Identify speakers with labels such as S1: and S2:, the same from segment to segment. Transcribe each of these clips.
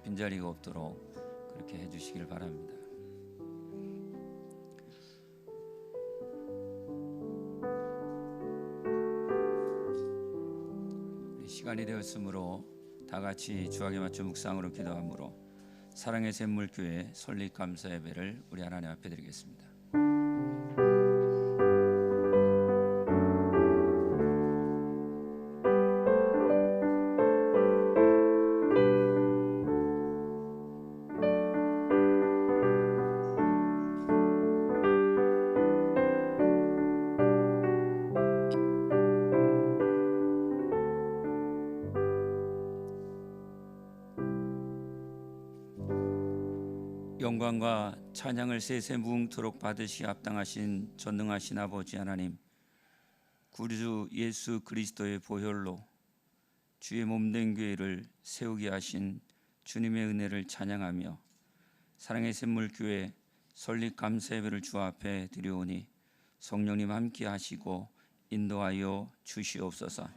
S1: 빈자리가 없도록 그렇게 해주시길 바랍니다. 시간이 되었으므로 다 같이 주악에 맞춰 묵상으로 기도함으로 사랑의 샘물교회 설립 감사 예배를 우리 하나님 앞에 드리겠습니다. 영광과 찬양을 세세 무궁토록 받으시 합당하신 전능하신 아버지 하나님, 구주 예수 그리스도의 보혈로 주의 몸된 교회를 세우게 하신 주님의 은혜를 찬양하며 사랑의 샘물교회 설립 감사 예배를 주 앞에 드려오니 성령님 함께 하시고 인도하여 주시옵소서.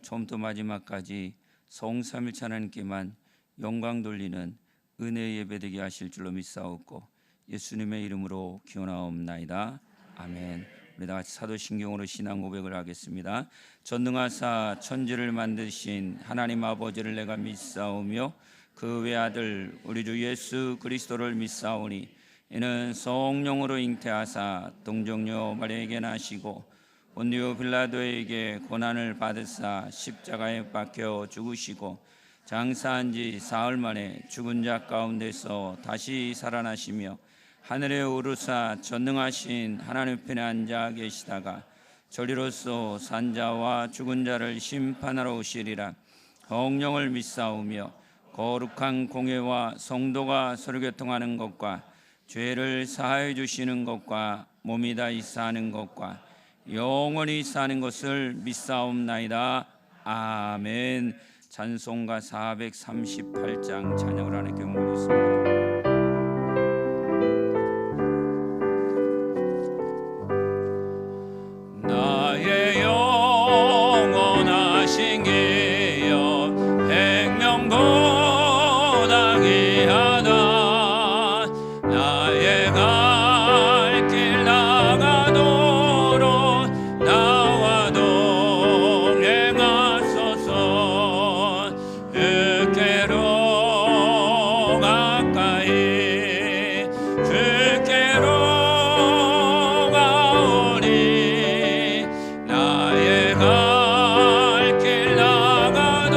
S1: 처음부터 마지막까지 성삼일체 하나님께만 영광 돌리는 은혜의 예배되게 하실 줄로 믿사옵고 예수님의 이름으로 기원하옵나이다. 아멘. 우리 다 같이 사도신경으로 신앙 고백을 하겠습니다. 전능하사 천지를 만드신 하나님 아버지를 내가 믿사오며 그 외아들 우리 주 예수 그리스도를 믿사오니 이는 성령으로 잉태하사 동정녀 마리아에게 나시고 본디오 빌라도에게 고난을 받으사 십자가에 박혀 죽으시고 장사한 지 사흘 만에 죽은 자 가운데서 다시 살아나시며 하늘에 오르사 전능하신 하나님 편에 앉아 계시다가 저리로서 산자와 죽은 자를 심판하러 오시리라. 성령을 믿사오며 거룩한 공회와 성도가 서로 교통하는 것과 죄를 사하여 주시는 것과 몸이 다 사는 것과 영원히 사는 것을 믿사옵나이다. 아멘. 찬송가 438장 찬양을 하나님께 올리겠습니다. 나의 영원하신 기여 백명보다 귀하다. 나의 갈 길 나가도록 나와 동행하소서. 주께로 가까이 주께로 가오니 나의 갈 길 나가도록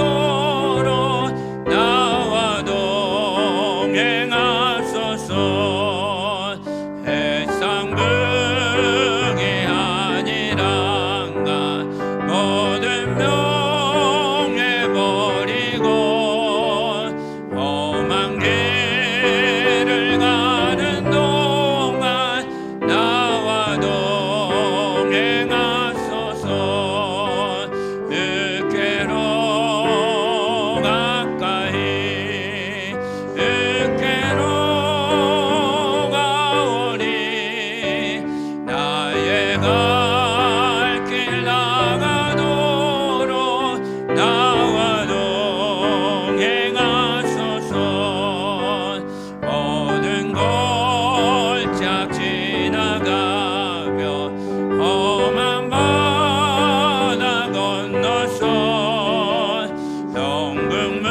S1: 나와 동행하소서. 해상극이 아니란가 모든 명예 버리고 험한 길을 가는 동안 나와 동행하소서. 주께로 가까이 주께로 가오니 나의 갈 길 나가도록 나와 동행하소서. 모든 골짝 지나가며 험한 바다 건너서 영국문에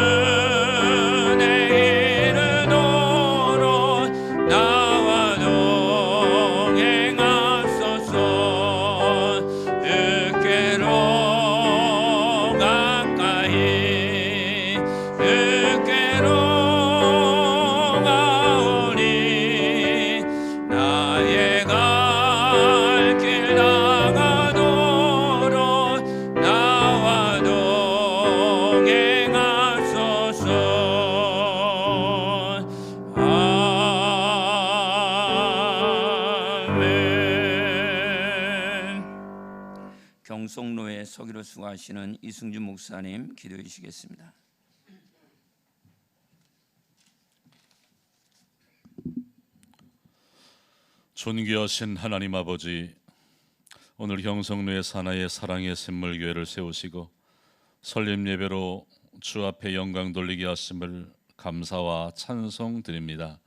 S1: 이르도록 나와 동행하소서. 주께로 가까이 주께로 가오니 나의 갈 길 나가도록 나와 동행하소서. 아멘. 경성로에 서기로 수고하시는 이승준 목사님 기도해 주시겠습니다.
S2: 존귀하신 하나님 아버지, 오늘 경성로의 사나의 사랑의 샘물교회를 세우시고 설립 예배로 주 앞에 영광 돌리게 하심을 감사와 찬송 드립니다.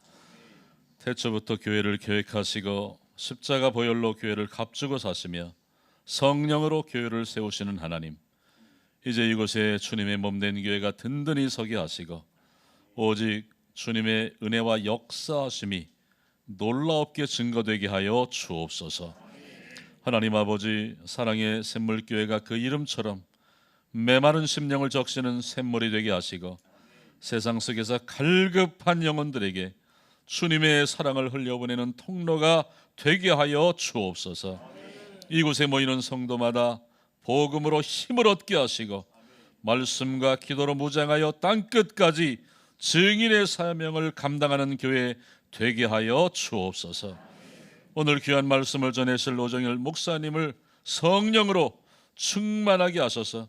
S2: 태초부터 교회를 계획하시고 십자가 보혈로 교회를 값주고 사시며 성령으로 교회를 세우시는 하나님, 이제 이곳에 주님의 몸된 교회가 든든히 서게 하시고 오직 주님의 은혜와 역사하심이 놀라웁게 증거되게 하여 주옵소서. 하나님 아버지, 사랑의 샘물교회가 그 이름처럼 메마른 심령을 적시는 샘물이 되게 하시고 세상 속에서 갈급한 영혼들에게 주님의 사랑을 흘려보내는 통로가 되게 하여 주옵소서. 이곳에 모이는 성도마다 복음으로 힘을 얻게 하시고 말씀과 기도로 무장하여 땅끝까지 증인의 사명을 감당하는 교회 되게 하여 주옵소서. 오늘 귀한 말씀을 전하실 노정일 목사님을 성령으로 충만하게 하소서.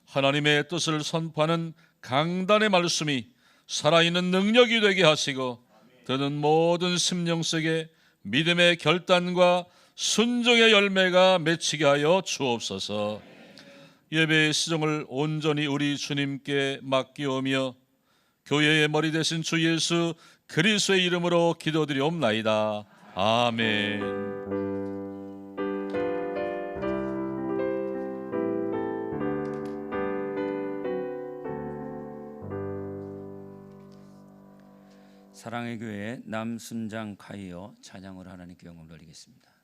S2: 하나님의 뜻을 선포하는 강단의 말씀이 살아있는 능력이 되게 하시고 듣는 모든 심령 속에 믿음의 결단과 순종의 열매가 맺히게 하여 주옵소서. 예배의 시종을 온전히 우리 주님께 맡기오며 교회의 머리 되신 주 예수 그리스도의 이름으로 기도드리옵나이다. 아멘.
S1: 사랑의 교회 남순장 카이어 찬양으로 하나님께 영광 돌리겠습니다.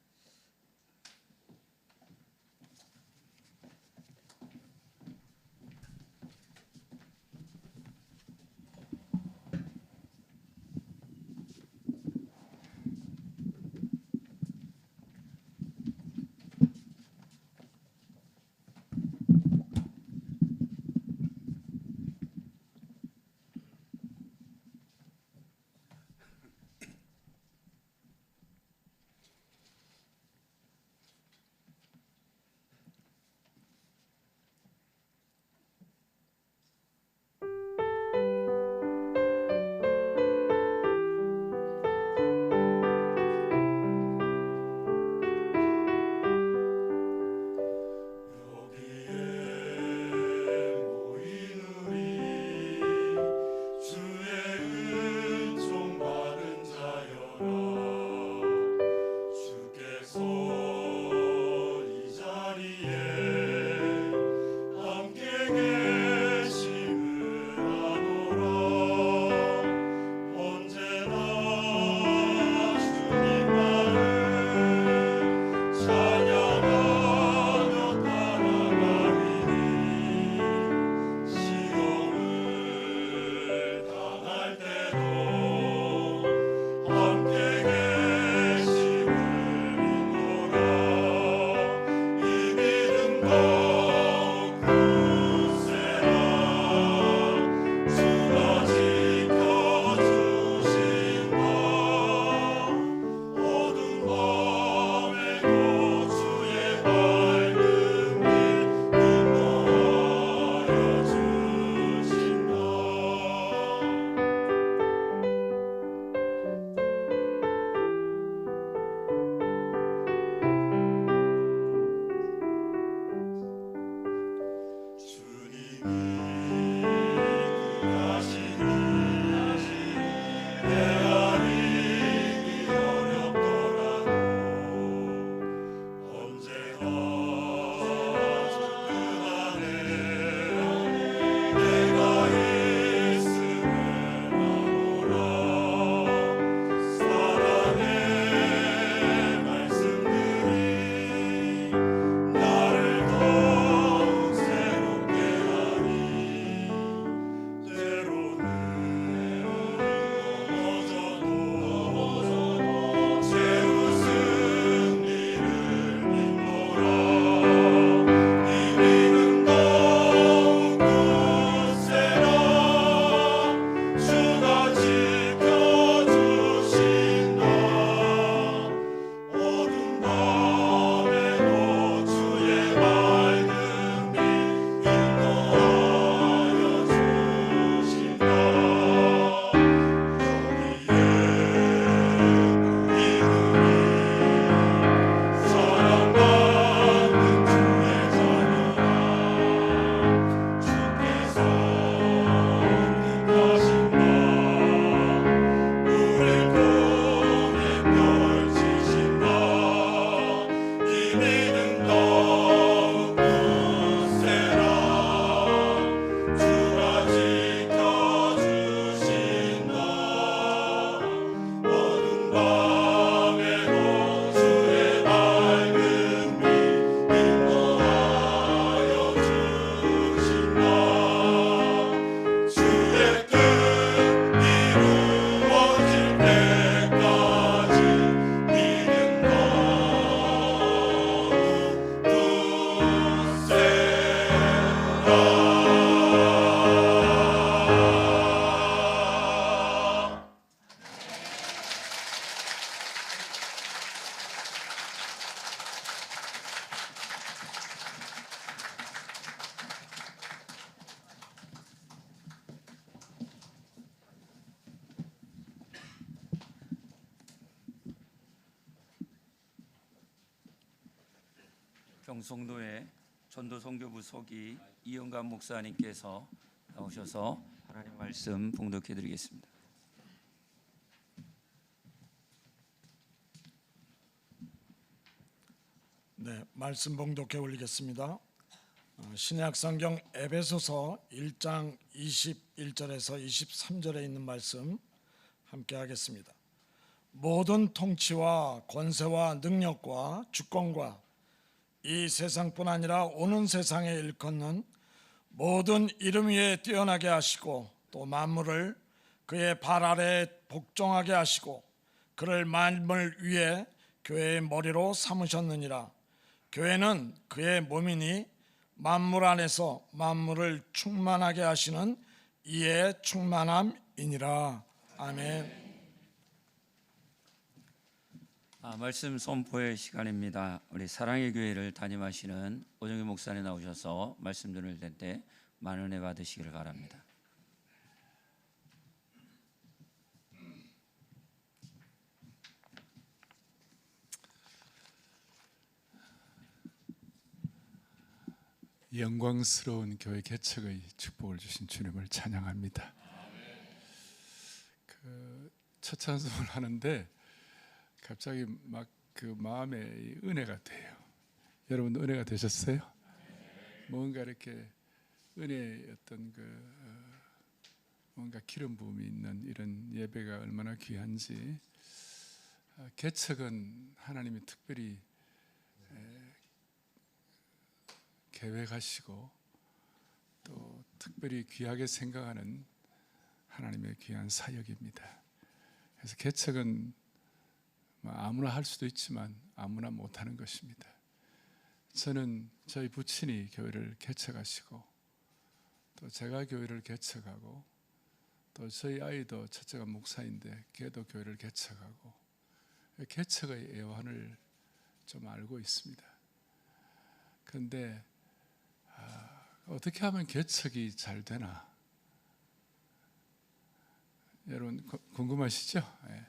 S1: 경성도의 전도선교부 서기 이영감 목사님께서 나오셔서 하나님 말씀 봉독해 드리겠습니다.
S3: 네, 말씀 봉독해 올리겠습니다. 신약 성경 에베소서 1장 21절에서 23절에 있는 말씀 함께 하겠습니다. 모든 통치와 권세와 능력과 주권과 이 세상뿐 아니라 오는 세상에 일컫는 모든 이름 위에 뛰어나게 하시고 또 만물을 그의 발 아래에 복종하게 하시고 그를 만물 위에 교회의 머리로 삼으셨느니라. 교회는 그의 몸이니 만물 안에서 만물을 충만하게 하시는 이의 충만함이니라. 아멘.
S1: 말씀 선포의 시간입니다. 우리 사랑의 교회를 담임하시는 오정희 목사님 나오셔서 말씀 들을 텐데 많은 은혜 받으시기를 바랍니다.
S4: 영광스러운 교회 개척의 축복을 주신 주님을 찬양합니다. 첫 찬송을 하는데 갑자기 막 그 마음에 은혜가 돼요. 여러분 은혜가 되셨어요? 뭔가 이렇게 은혜의 어떤 뭔가 기름 부음이 있는 이런 예배가 얼마나 귀한지. 개척은 하나님이 특별히 계획하시고 또 특별히 귀하게 생각하는 하나님의 귀한 사역입니다. 그래서 개척은 아무나 할 수도 있지만 아무나 못하는 것입니다. 저는 저희 부친이 교회를 개척하시고 또 제가 교회를 개척하고 또 저희 아이도 첫째가 목사인데 걔도 교회를 개척하고 개척의 애환을 좀 알고 있습니다. 그런데 어떻게 하면 개척이 잘 되나? 여러분 궁금하시죠? 네.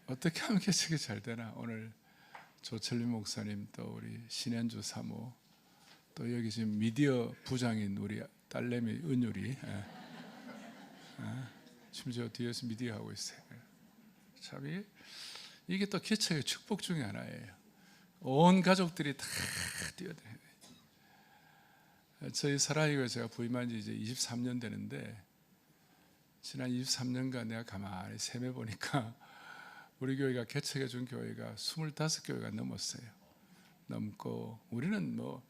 S4: 어떻게 하면 개척이 잘 되나? 오늘 조철민 목사님 또 우리 신현주 사모 또 여기 지금 미디어 부장인 우리 딸내미 은율이 심지어 뒤에서 미디어 하고 있어요. 참 이게 또 개척의 축복 중에 하나예요. 온 가족들이 다 뛰어다녀요. 저희 사랑이가 제가 부임한 지 이제 23년 되는데 지난 23년간 내가 가만히 셈해 보니까 우리 교회가 개척해 준 교회가 25교회가 넘었어요. 넘고 우리는 뭐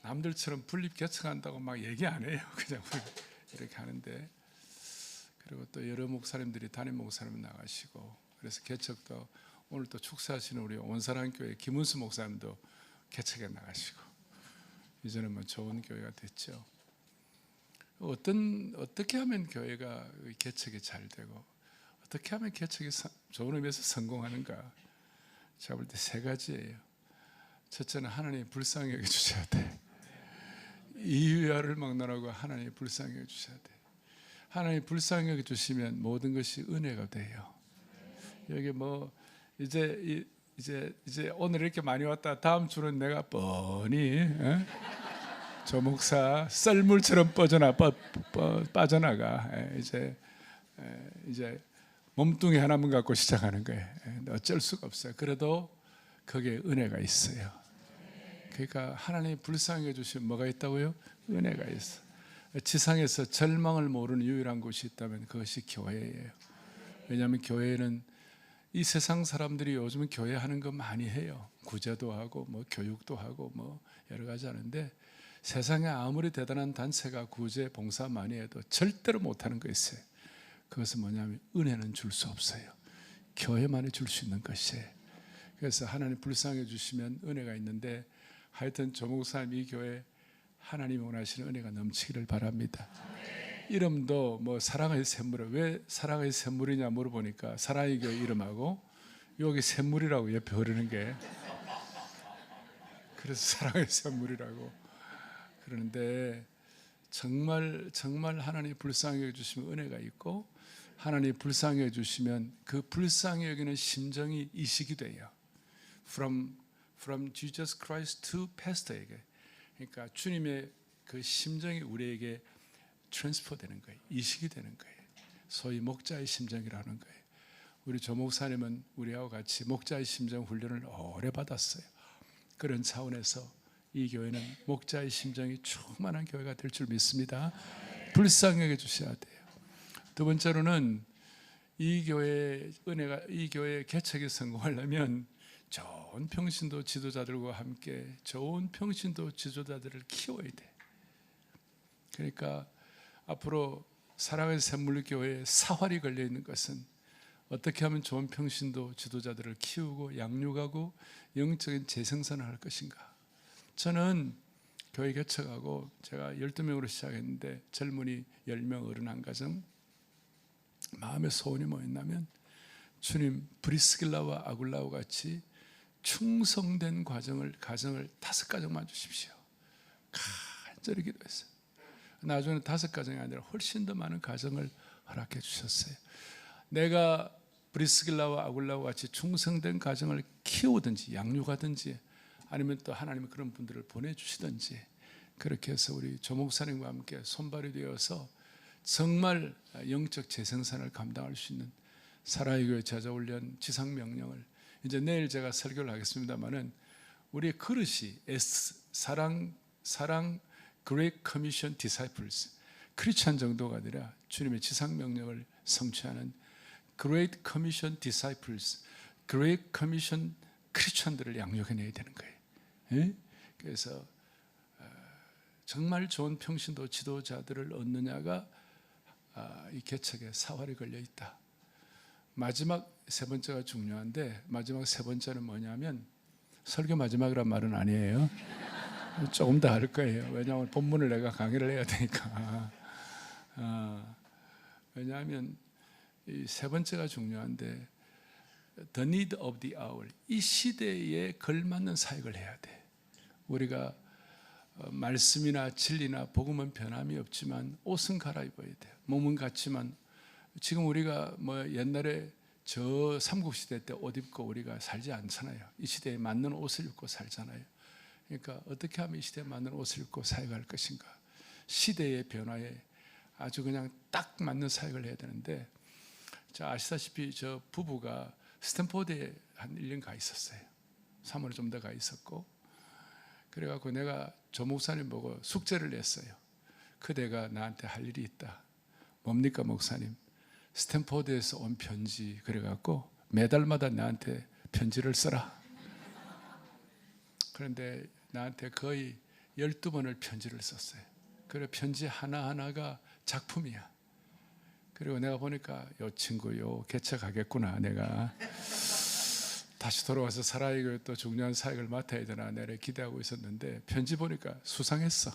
S4: 남들처럼 분립 개척한다고 막 얘기 안 해요. 그냥 이렇게 하는데 그리고 또 여러 목사님들이 담임 목사님 나가시고 그래서 개척도 오늘 또 축사하시는 우리 온사랑교회 김은수 목사님도 개척에 나가시고 이제는 뭐 좋은 교회가 됐죠. 어떻게 하면 교회가 개척이 잘 되고 어떻게 하면 개척이 좋은 의미에서 성공하는가? 제가 볼 때 세 가지예요. 첫째는 하나님 불쌍히 여겨 주셔야 돼. 이유야를 막론하고 하나님 불쌍히 여겨 주셔야 돼. 하나님 불쌍히 여겨 주시면 모든 것이 은혜가 돼요. 여기 뭐 이제 오늘 이렇게 많이 왔다 다음 주는 내가 뻔히 저 목사 썰물처럼 빠져나가. 이제 몸뚱이 하나만 갖고 시작하는 거예요. 어쩔 수가 없어요. 그래도 거기에 은혜가 있어요. 그러니까 하나님이 불쌍히 해주시면 뭐가 있다고요? 은혜가 있어. 지상에서 절망을 모르는 유일한 곳이 있다면 그것이 교회예요. 왜냐하면 교회는 이 세상 사람들이 요즘은 교회 하는 거 많이 해요. 구제도 하고 뭐 교육도 하고 뭐 여러 가지 하는데 세상에 아무리 대단한 단체가 구제 봉사 많이 해도 절대로 못하는 거 있어요. 그것은 뭐냐면 은혜는 줄 수 없어요. 교회만이 줄 수 있는 것이에요. 그래서 하나님 불쌍해 주시면 은혜가 있는데 하여튼 조 목사님 이 교회 하나님이 원하시는 은혜가 넘치기를 바랍니다. 이름도 뭐 사랑의 샘물을 왜 사랑의 샘물이냐 물어보니까 사랑의 교회 이름하고 여기 샘물이라고 옆에 흐르는 게 그래서 사랑의 샘물이라고 그러는데 정말 하나님 불쌍히 여기시면 은혜가 있고 하나님 불쌍히 여기시면 그 불쌍히 여기는 심정이 이식이 돼요. From from Jesus Christ to pastor에게. 그러니까 주님의 그 심정이 우리에게 트랜스퍼 되는 거예요. 이식이 되는 거예요. 소위 목자의 심정이라는 거예요. 우리 조 목사님은 우리하고 같이 목자의 심정 훈련을 오래 받았어요. 그런 차원에서 이 교회는 목자의 심정이 충만한 교회가 될 줄 믿습니다. 불쌍하게 주셔야 돼요. 두 번째로는 이 교회의 은혜가, 이 교회의 개척이 성공하려면 좋은 평신도 지도자들과 함께 좋은 평신도 지도자들을 키워야 돼. 그러니까 앞으로 사랑의 샘물교회에 사활이 걸려 있는 것은 어떻게 하면 좋은 평신도 지도자들을 키우고 양육하고 영적인 재생산을 할 것인가. 저는 교회 개척하고 제가 12명으로 시작했는데 젊은이 10명, 어른 한 가정, 마음의 소원이 뭐였냐면 주님 브리스길라와 아굴라와 같이 충성된 가정을 5가정만 주십시오. 간절히 기도했어요. 나중에는 5가정이 아니라 훨씬 더 많은 가정을 허락해 주셨어요. 내가 브리스길라와 아굴라와 같이 충성된 가정을 키우든지 양육하든지 아니면 또 하나님이 그런 분들을 보내주시든지 그렇게 해서 우리 조 목사님과 함께 손발이 되어서 정말 영적 재생산을 감당할 수 있는 사랑의 교회 제자훈련 지상명령을 이제 내일 제가 설교를 하겠습니다마는 우리의 그릇이 사랑 Great Commission Disciples 크리스찬 정도가 아니라 주님의 지상명령을 성취하는 Great Commission Disciples Great Commission 크리스찬들을 양육해내야 되는 거예요. 예? 그래서 정말 좋은 평신도 지도자들을 얻느냐가 이 개척에 사활이 걸려 있다. 마지막 세 번째가 중요한데 마지막 세 번째는 뭐냐면 설교 마지막이란 말은 아니에요. 조금 더 할 거예요. 왜냐하면 본문을 내가 강의를 해야 되니까. 왜냐하면 이 세 번째가 중요한데 The need of the hour. 이 시대에 걸맞는 사역을 해야 돼. 우리가 말씀이나 진리나 복음은 변함이 없지만 옷은 갈아입어야 돼요. 몸은 같지만 지금 우리가 뭐 옛날에 저 삼국시대 때 옷 입고 우리가 살지 않잖아요. 이 시대에 맞는 옷을 입고 살잖아요. 그러니까 어떻게 하면 이 시대에 맞는 옷을 입고 사역할 것인가. 시대의 변화에 아주 그냥 딱 맞는 사역을 해야 되는데 자 아시다시피 저 부부가 스탠포드에 한 1년 가 있었어요. 3월 좀 더 가 있었고 그래갖고 내가 조 목사님 보고 숙제를 냈어요. 그대가 나한테 할 일이 있다. 뭡니까 목사님? 스탠포드에서 온 편지 그래갖고 매달마다 나한테 편지를 써라. 그런데 나한테 거의 12번을 편지를 썼어요. 그래 편지 하나하나가 작품이야. 그리고 내가 보니까 요 친구 요 개척하겠구나. 내가 다시 돌아와서 사랑의 교회 또 중요한 사역을 맡아야 되나 내가 기대하고 있었는데 편지 보니까 수상했어.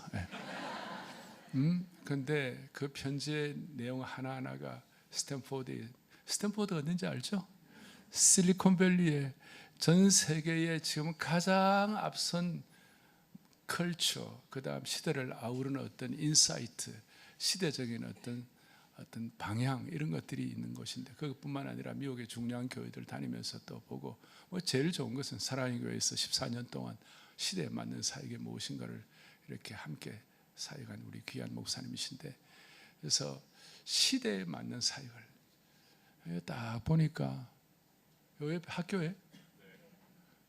S4: 근데 그 편지의 내용 하나하나가 스탠포드가 어딘지 알죠? 실리콘밸리에 전 세계에 지금 가장 앞선 컬처, 그 다음 시대를 아우르는 어떤 인사이트, 시대적인 어떤 방향 이런 것들이 있는 곳인데 그것뿐만 아니라 미국의 중요한 교회들 다니면서 또 보고 뭐 제일 좋은 것은 사랑의 교회에서 14년 동안 시대에 맞는 사역이 무엇인가를 이렇게 함께 사역한 우리 귀한 목사님이신데 그래서 시대에 맞는 사역을 딱 보니까 요 학교에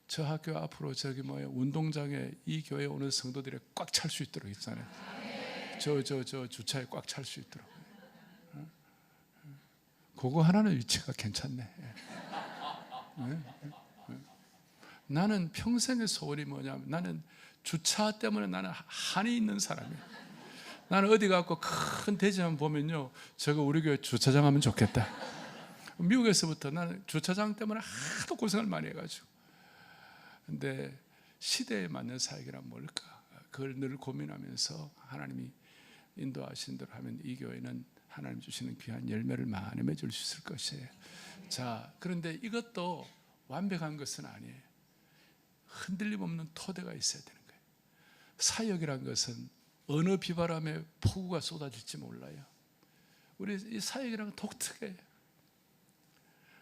S4: 저 학교 앞으로 저기 운동장에 이 교회에 오는 성도들이 꽉 찰 수 있도록 있잖아요. 저 주차에 꽉 찰 수 있도록. 그거 하나는 위치가 괜찮네. 나는 평생의 소원이 뭐냐면 나는 주차 때문에 나는 한이 있는 사람이에요. 나는 어디 가고 큰 대지만 보면요, 저거 우리 교회 주차장 하면 좋겠다. 미국에서부터 나는 주차장 때문에 하도 고생을 많이 해가지고. 근데 시대에 맞는 사역이란 뭘까? 그걸 늘 고민하면서 하나님이 인도하신 대로 하면 이 교회는 하나님 주시는 귀한 열매를 많이 맺을 수 있을 것이에요. 자, 그런데 이것도 완벽한 것은 아니에요. 흔들림 없는 토대가 있어야 되는 거예요. 사역이란 것은 어느 비바람에 폭우가 쏟아질지 몰라요. 우리 이 사역이란 독특해요.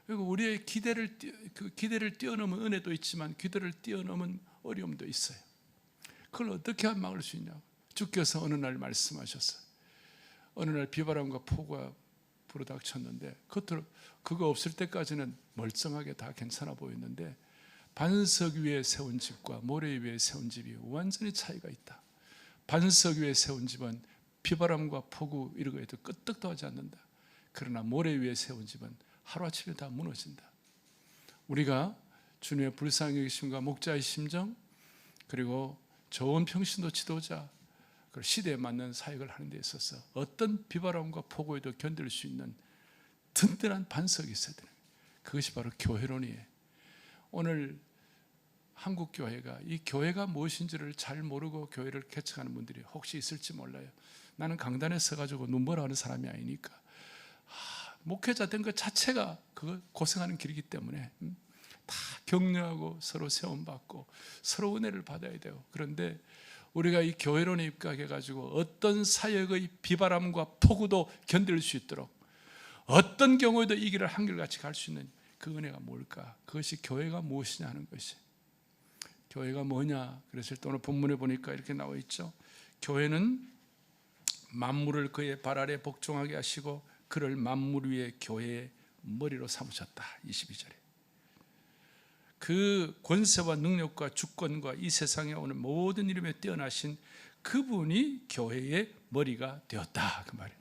S4: 그리고 우리의 기대를 뛰어넘은 은혜도 있지만 기대를 뛰어넘은 어려움도 있어요. 그걸 어떻게 하면 막을 수 있냐고. 주께서 어느 날 말씀하셨어요. 어느 날 비바람과 폭우가 불어닥쳤는데 그거 없을 때까지는 멀쩡하게 다 괜찮아 보였는데 반석 위에 세운 집과 모래 위에 세운 집이 완전히 차이가 있다. 반석 위에 세운 집은 비바람과 폭우 이런 거에도 끄떡도 하지 않는다. 그러나 모래 위에 세운 집은 하루아침에 다 무너진다. 우리가 주님의 불쌍히 여기심과 목자의 심정, 그리고 좋은 평신도 지도자, 그 시대에 맞는 사역을 하는 데 있어서 어떤 비바람과 폭우에도 견딜 수 있는 든든한 반석이 있어야 되는 거예요. 그것이 바로 교회론이에요. 오늘 한국 교회가 이 교회가 무엇인지를 잘 모르고 교회를 개척하는 분들이 혹시 있을지 몰라요. 나는 강단에 서가지고 눈보라 하는 사람이 아니니까 목회자 된 것 자체가 그거 고생하는 길이기 때문에 다 격려하고 서로 세움받고 서로 은혜를 받아야 돼요. 그런데 우리가 이 교회론에 입각해가지고 어떤 사역의 비바람과 폭우도 견딜 수 있도록 어떤 경우에도 이 길을 한결같이 갈 수 있는 그 은혜가 뭘까? 그것이 교회가 무엇이냐 하는 것이. 교회가 뭐냐? 그랬을 때 오늘 본문에 보니까 이렇게 나와 있죠. 교회는 만물을 그의 발 아래 복종하게 하시고 그를 만물 위에 교회의 머리로 삼으셨다. 22절에. 그 권세와 능력과 주권과 이 세상에 오는 모든 이름에 뛰어나신 그분이 교회의 머리가 되었다. 그 말이에요.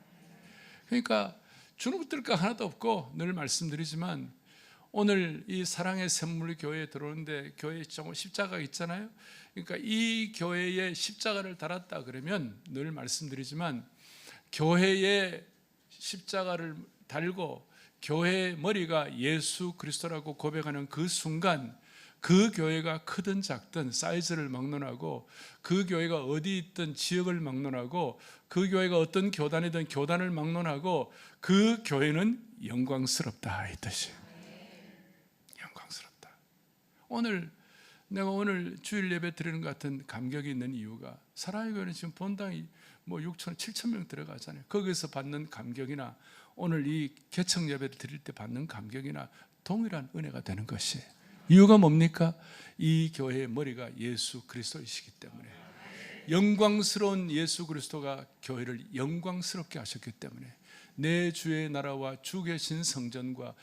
S4: 그러니까 주는 붙들 거 하나도 없고 늘 말씀드리지만 오늘 이 사랑의 샘물 교회에 들어오는데 교회에 십자가가 있잖아요. 그러니까 이 교회에 십자가를 달았다 그러면 늘 말씀드리지만 교회에 십자가를 달고 교회의 머리가 예수 그리스도라고 고백하는 그 순간 그 교회가 크든 작든 사이즈를 막론하고 그 교회가 어디 있든 지역을 막론하고 그 교회가 어떤 교단이든 교단을 막론하고 그 교회는 영광스럽다 이 뜻이에요. 영광스럽다. 내가 오늘 주일 예배 드리는 것 같은 감격이 있는 이유가 사랑의 교회는 지금 본당이 6천, 7천 명 들어가잖아요. 거기서 받는 감격이나 오늘 이 개척 예배를 드릴 때 받는 감격이나 동일한 은혜가 되는 것이에요. 이유가 뭡니까? 이 교회의 머리가 예수 그리스도이시기 때문에 영광스러운 예수 그리스도가 교회를 영광스럽게 하셨기 때문에 내 주의 나라와 주 계신 성전과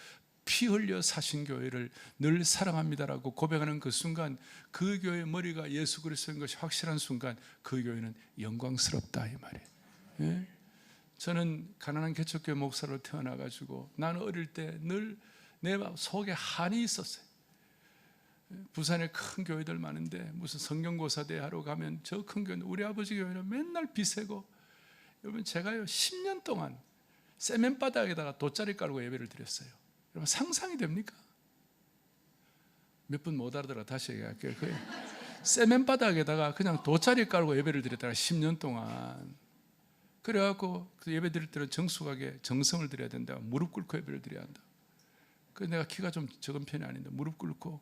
S4: 피 흘려 사신 교회를 늘 사랑합니다라고 고백하는 그 순간 그 교회의 머리가 예수 그리스도인 것이 확실한 순간 그 교회는 영광스럽다 이 말이에요. 예? 저는 가난한 개척교회 목사로 태어나가지고 나는 어릴 때 늘 내 속에 한이 있었어요. 부산에 큰 교회들 많은데 무슨 성경고사대 하러 가면 저 큰 교회는 우리 아버지 교회는 맨날 비세고 여러분 제가요 10년 동안 세면바닥에다가 돗자리 깔고 예배를 드렸어요. 여러분 상상이 됩니까? 몇 분 못 알아들어 다시 얘기할게요. 세면바닥에다가 그냥 돗자리 깔고 예배를 드렸다가 10년 동안 그래갖고 그 예배 드릴 때는 정숙하게 정성을 드려야 된다. 무릎 꿇고 예배를 드려야 한다. 그래서 내가 키가 좀 적은 편이 아닌데 무릎 꿇고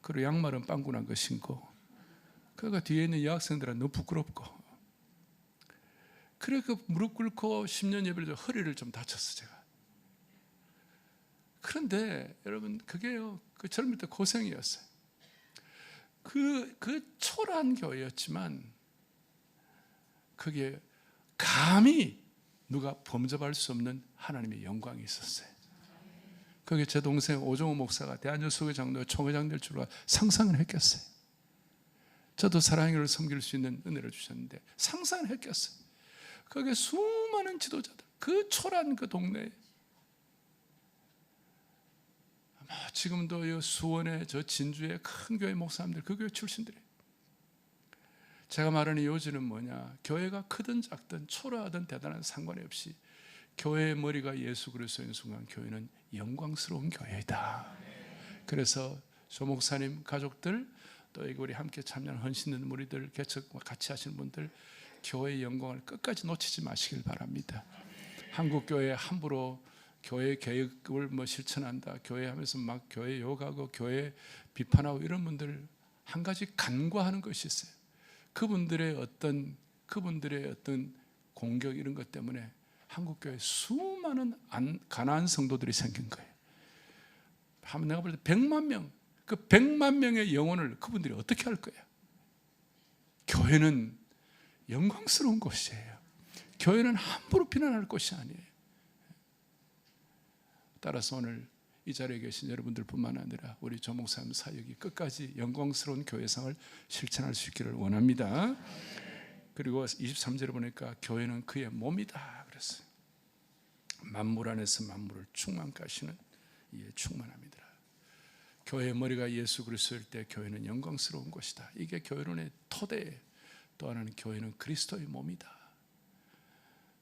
S4: 그리고 양말은 빵꾸난 거 신고 그러니까 뒤에 있는 여학생들은 너무 부끄럽고 그래 그 무릎 꿇고 10년 예배를 드려 허리를 좀 다쳤어 제가. 그런데 여러분 그게요 그 젊을 때 고생이었어요. 그 초라한 교회였지만 그게 감히 누가 범접할 수 없는 하나님의 영광이 있었어요. 거기에 제 동생 오종호 목사가 대한여수교 장로가 총회장 될 줄과 상상을 했겠어요. 저도 사랑의 교회를 섬길 수 있는 은혜를 주셨는데 상상을 했겠어요. 거기에 수많은 지도자들 그 초라한 그 동네에 아마 지금도 수원에 저 진주에 큰 교회 목사님들 그 교회 출신들이에요. 제가 말하는 요지는 뭐냐? 교회가 크든 작든 초라하든 대단한 상관이 없이 교회의 머리가 예수 그리스도인 순간 교회는 영광스러운 교회이다. 그래서 조 목사님 가족들 또 우리 함께 참여하는 헌신된 무리들 개척 같이 하시는 분들 교회의 영광을 끝까지 놓치지 마시길 바랍니다. 한국 교회 함부로 교회 계획을 실천한다. 교회 하면서 막 교회 욕하고 교회 비판하고 이런 분들 한 가지 간과하는 것이 있어요. 그분들의 어떤 공격 이런 것 때문에 한국 교회에 수많은 가난한 성도들이 생긴 거예요. 한번 내가 볼 때 100만 명, 그 100만 명의 영혼을 그분들이 어떻게 할 거야? 교회는 영광스러운 곳이에요. 교회는 함부로 비난할 곳이 아니에요. 따라서 오늘 이 자리에 계신 여러분들뿐만 아니라 우리 조 목사님 사역이 끝까지 영광스러운 교회상을 실천할 수 있기를 원합니다. 그리고 23절에 보니까 교회는 그의 몸이다 그랬어요. 만물 안에서 만물을 충만케 하시는 이에 충만합니다. 교회의 머리가 예수 그리스도일 때 교회는 영광스러운 것이다. 이게 교회론의 토대예요. 또 하나는 교회는 그리스도의 몸이다.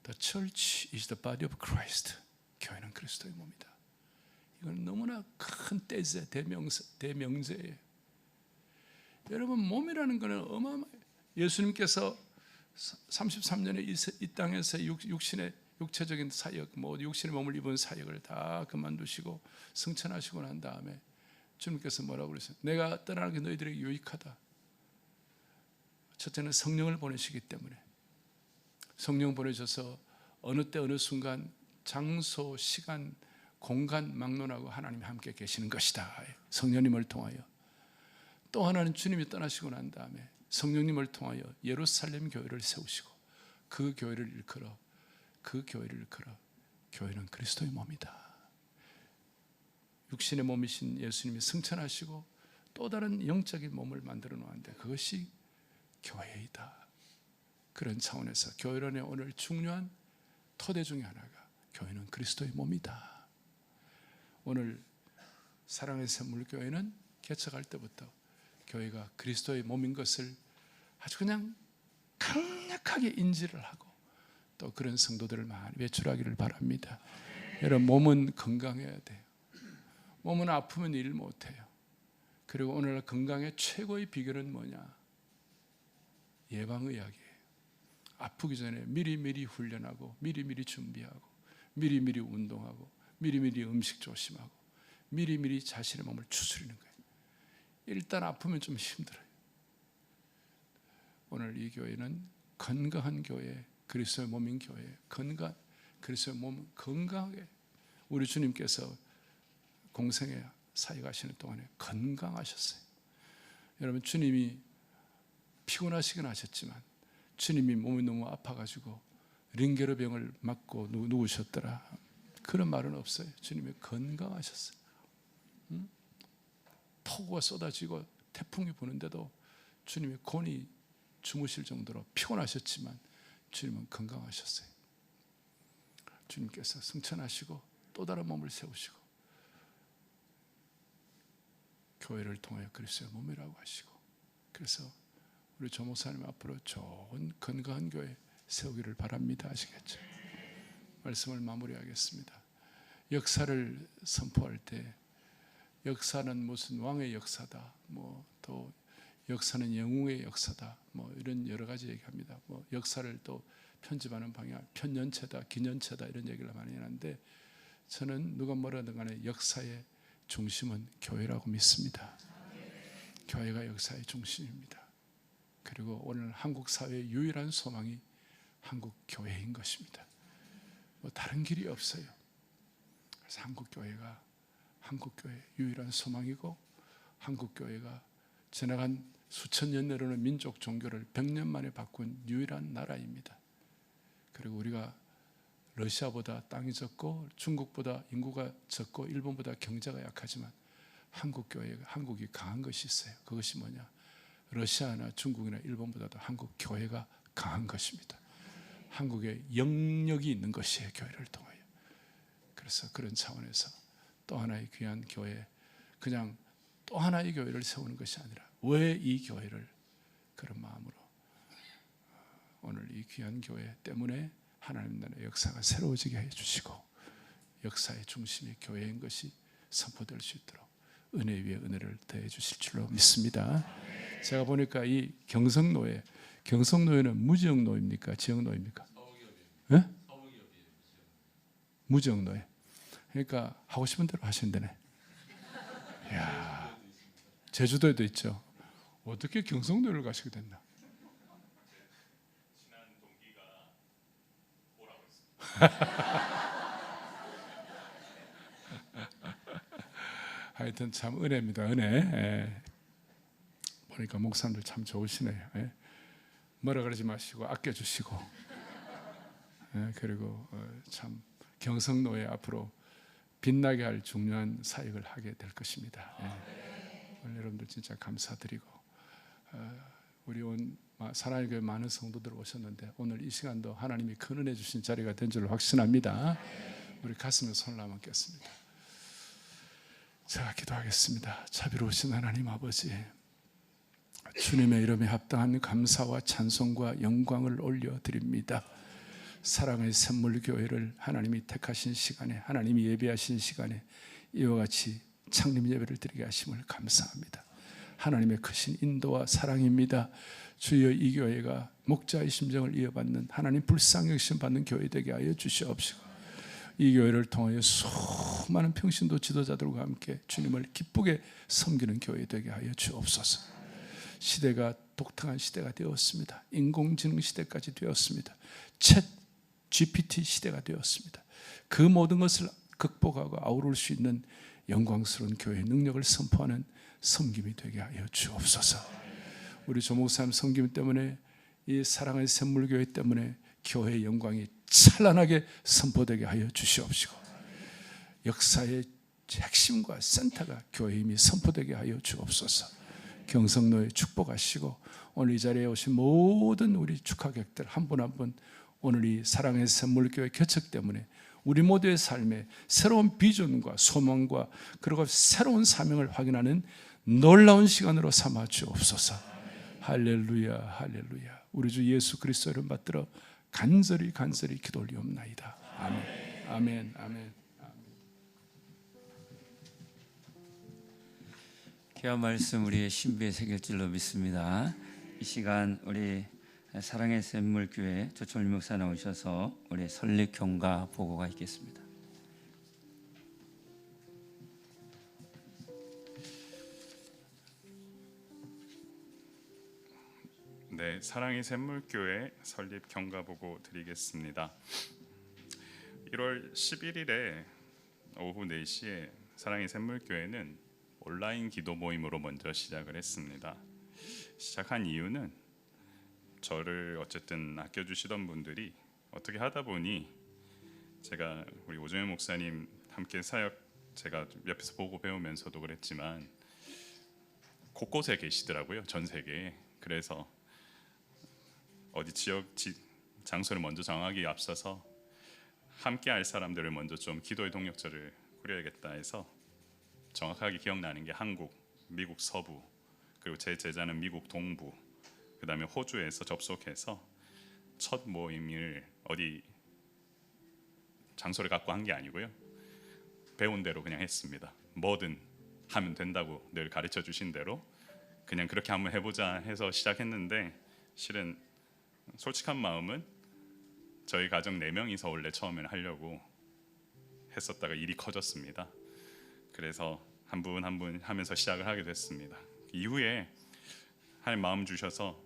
S4: The church is the body of Christ. 교회는 그리스도의 몸이다. 이건 너무나 큰 때제, 대명제예요. 여러분, 몸이라는 것은 어마어마해요. 예수님께서 33년에 이 땅에서 육신의 육체적인 사역, 육신의 몸을 입은 사역을 다 그만두시고 승천하시고 난 다음에 주님께서 뭐라고 그러세요? 내가 떠나는 게 너희들에게 유익하다. 첫째는 성령을 보내시기 때문에, 성령 보내셔서 어느 때 어느 순간 장소, 시간, 공간 막론하고 하나님이 함께 계시는 것이다. 성령님을 통하여. 또 하나는 주님이 떠나시고 난 다음에 성령님을 통하여 예루살렘 교회를 세우시고 그 교회를 일컬어 교회는 그리스도의 몸이다. 육신의 몸이신 예수님이 승천하시고 또 다른 영적인 몸을 만들어 놓았는데 그것이 교회이다. 그런 차원에서 교회론의 오늘 중요한 토대 중에 하나가 교회는 그리스도의 몸이다. 오늘 사랑의 샘물교회는 개척할 때부터 교회가 그리스도의 몸인 것을 아주 그냥 강력하게 인지를 하고 또 그런 성도들을 많이 배출하기를 바랍니다. 여러분, 몸은 건강해야 돼요. 몸은 아프면 일 못해요. 그리고 오늘날 건강의 최고의 비결은 뭐냐? 예방의학이에요. 아프기 전에 미리미리 훈련하고 미리미리 준비하고 미리미리 운동하고 미리미리 음식 조심하고 미리미리 자신의 몸을 추스리는 거예요. 일단 아프면 좀 힘들어요. 오늘 이 교회는 건강한 교회, 그리스도의 몸인 교회, 그리스도의 몸 건강하게 우리 주님께서 공생에 사역하시는 동안에 건강하셨어요. 여러분, 주님이 피곤하시긴 하셨지만 주님이 몸이 너무 아파가지고 링게르 병을 맞고 누우셨더라 그런 말은 없어요. 주님이 건강하셨어요. 폭우가 쏟아지고 태풍이 부는데도 주님이 곤히 주무실 정도로 피곤하셨지만 주님은 건강하셨어요. 주님께서 승천하시고 또 다른 몸을 세우시고 교회를 통하여 그리스도의 몸이라고 하시고, 그래서 우리 조 목사님 앞으로 좋은 건강한 교회 세우기를 바랍니다. 아시겠죠? 말씀을 마무리하겠습니다. 역사를 선포할 때 역사는 무슨 왕의 역사다, 또 역사는 영웅의 역사다, 이런 여러 가지 얘기합니다. 역사를 또 편집하는 방향, 편년체다, 기년체다 이런 얘기를 많이 하는데 저는 누가 뭐라든 간에 역사의 중심은 교회라고 믿습니다. 교회가 역사의 중심입니다. 그리고 오늘 한국 사회의 유일한 소망이 한국 교회인 것입니다. 다른 길이 없어요. 그래서 한국 교회가 한국 교회의 유일한 소망이고, 한국 교회가 지나간 수천 년 내로는 민족 종교를 100년 만에 바꾼 유일한 나라입니다. 그리고 우리가 러시아보다 땅이 적고 중국보다 인구가 적고 일본보다 경제가 약하지만 한국이 강한 것이 있어요. 그것이 뭐냐? 러시아나 중국이나 일본보다도 한국 교회가 강한 것입니다. 한국에 영역이 있는 것이에요. 교회를 통하여. 그래서 그런 차원에서 또 하나의 귀한 교회, 그냥 또 하나의 교회를 세우는 것이 아니라 왜 이 교회를, 그런 마음으로 오늘 이 귀한 교회 때문에 하나님 나라의 역사가 새로워지게 해주시고 역사의 중심이 교회인 것이 선포될 수 있도록 은혜 위에 은혜를 더해 주실 줄로 믿습니다. 제가 보니까 이 경성노예는 무지역노입니까? 지역노입니까? 네? 무지역노예. 그러니까 하고 싶은 대로 하시면 되네. 이야, 제주도에도 있죠. 어떻게 경성노예를 가시게 됐나?
S2: 친한 동기가 오라고 했습니다.
S4: 하여튼 참 은혜입니다. 은혜. 보니까 목사님들 참 좋으시네요. 뭐라 그러지 마시고 아껴주시고, 그리고 참 경성노예 앞으로 빛나게 할 중요한 사역을 하게 될 것입니다. 오늘 여러분들 진짜 감사드리고, 우리 온 사랑의 교회 많은 성도들 오셨는데 오늘 이 시간도 하나님이 큰 은혜 주신 자리가 된 줄로 확신합니다. 우리 가슴에 손을 한번 꼈습니다. 자, 기도하겠습니다. 자비로우신 하나님 아버지, 주님의 이름에 합당한 감사와 찬송과 영광을 올려드립니다. 사랑의 샘물교회를 하나님이 택하신 시간에, 하나님이 예배하신 시간에 이와 같이 창립 예배를 드리게 하심을 감사합니다. 하나님의 크신 인도와 사랑입니다. 주여, 이 교회가 목자의 심정을 이어받는, 하나님 불쌍히 여기심 받는 교회 되게 하여 주시옵시고, 이 교회를 통하여 수많은 평신도 지도자들과 함께 주님을 기쁘게 섬기는 교회 되게 하여 주옵소서. 시대가 독특한 시대가 되었습니다. 인공지능 시대까지 되었습니다. 챗 GPT 시대가 되었습니다. 그 모든 것을 극복하고 아우를 수 있는 영광스러운 교회의 능력을 선포하는 섬김이 되게 하여 주옵소서. 우리 조목사님 섬김 때문에, 이 사랑의 샘물교회 때문에 교회의 영광이 찬란하게 선포되게 하여 주시옵시고, 역사의 핵심과 센터가 교회의 힘이 선포되게 하여 주옵소서. 경성노예 축복하시고, 오늘 이 자리에 오신 모든 우리 축하객들 한 분 한 분, 오늘 이 사랑의 샘물교회 개척 때문에 우리 모두의 삶에 새로운 비전과 소망과 그리고 새로운 사명을 확인하는 놀라운 시간으로 삼아 주옵소서. 할렐루야, 할렐루야. 우리 주 예수 그리스도 이름 받들어 간절히 기도 올리옵나이다. 아멘, 아멘, 아멘.
S1: 귀한 말씀 우리의 신비에 새길 줄로 믿습니다. 이 시간 우리 사랑의 샘물교회 조철 목사 나오셔서 우리 설립 경과 보고가 있겠습니다.
S2: 네, 사랑의 샘물교회 설립 경과 보고 드리겠습니다. 1월 11일에 오후 4시에 사랑의 샘물교회는 온라인 기도 모임으로 먼저 시작을 했습니다. 시작한 이유는 저를 어쨌든 아껴주시던 분들이 어떻게 하다 보니, 제가 우리 오정현 목사님 함께 사역 제가 옆에서 보고 배우면서도 그랬지만 곳곳에 계시더라고요, 전 세계에. 그래서 어디 장소를 먼저 정하기에 앞서서 함께 할 사람들을 먼저 좀 기도의 동력자를 꾸려야겠다 해서, 정확하게 기억나는 게 한국, 미국 서부, 그리고 제 제자는 미국 동부, 그 다음에 호주에서 접속해서 첫 모임을 어디 장소를 갖고 한 게 아니고요, 배운 대로 그냥 했습니다. 뭐든 하면 된다고 늘 가르쳐 주신 대로 그냥 그렇게 한번 해보자 해서 시작했는데, 실은 솔직한 마음은 저희 가정 4명이서 원래 처음에는 하려고 했었다가 일이 커졌습니다. 그래서 한 분 한 분 하면서 시작을 하게 됐습니다. 이후에 하나님 마음 주셔서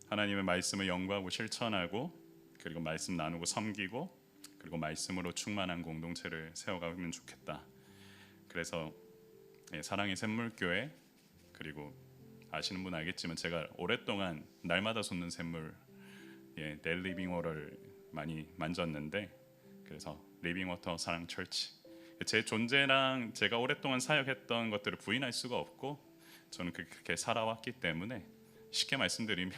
S2: 하나님의 말씀을 연구하고 실천하고, 그리고 말씀 나누고 섬기고, 그리고 말씀으로 충만한 공동체를 세워가면 좋겠다. 그래서 사랑의 샘물교회, 그리고 아시는 분 알겠지만 제가 오랫동안 날마다 솟는 샘물, 넬 리빙워터를 많이 만졌는데, 그래서 리빙워터 사랑 철치, 제 존재랑 제가 오랫동안 사역했던 것들을 부인할 수가 없고, 저는 그렇게 살아왔기 때문에 쉽게 말씀드리면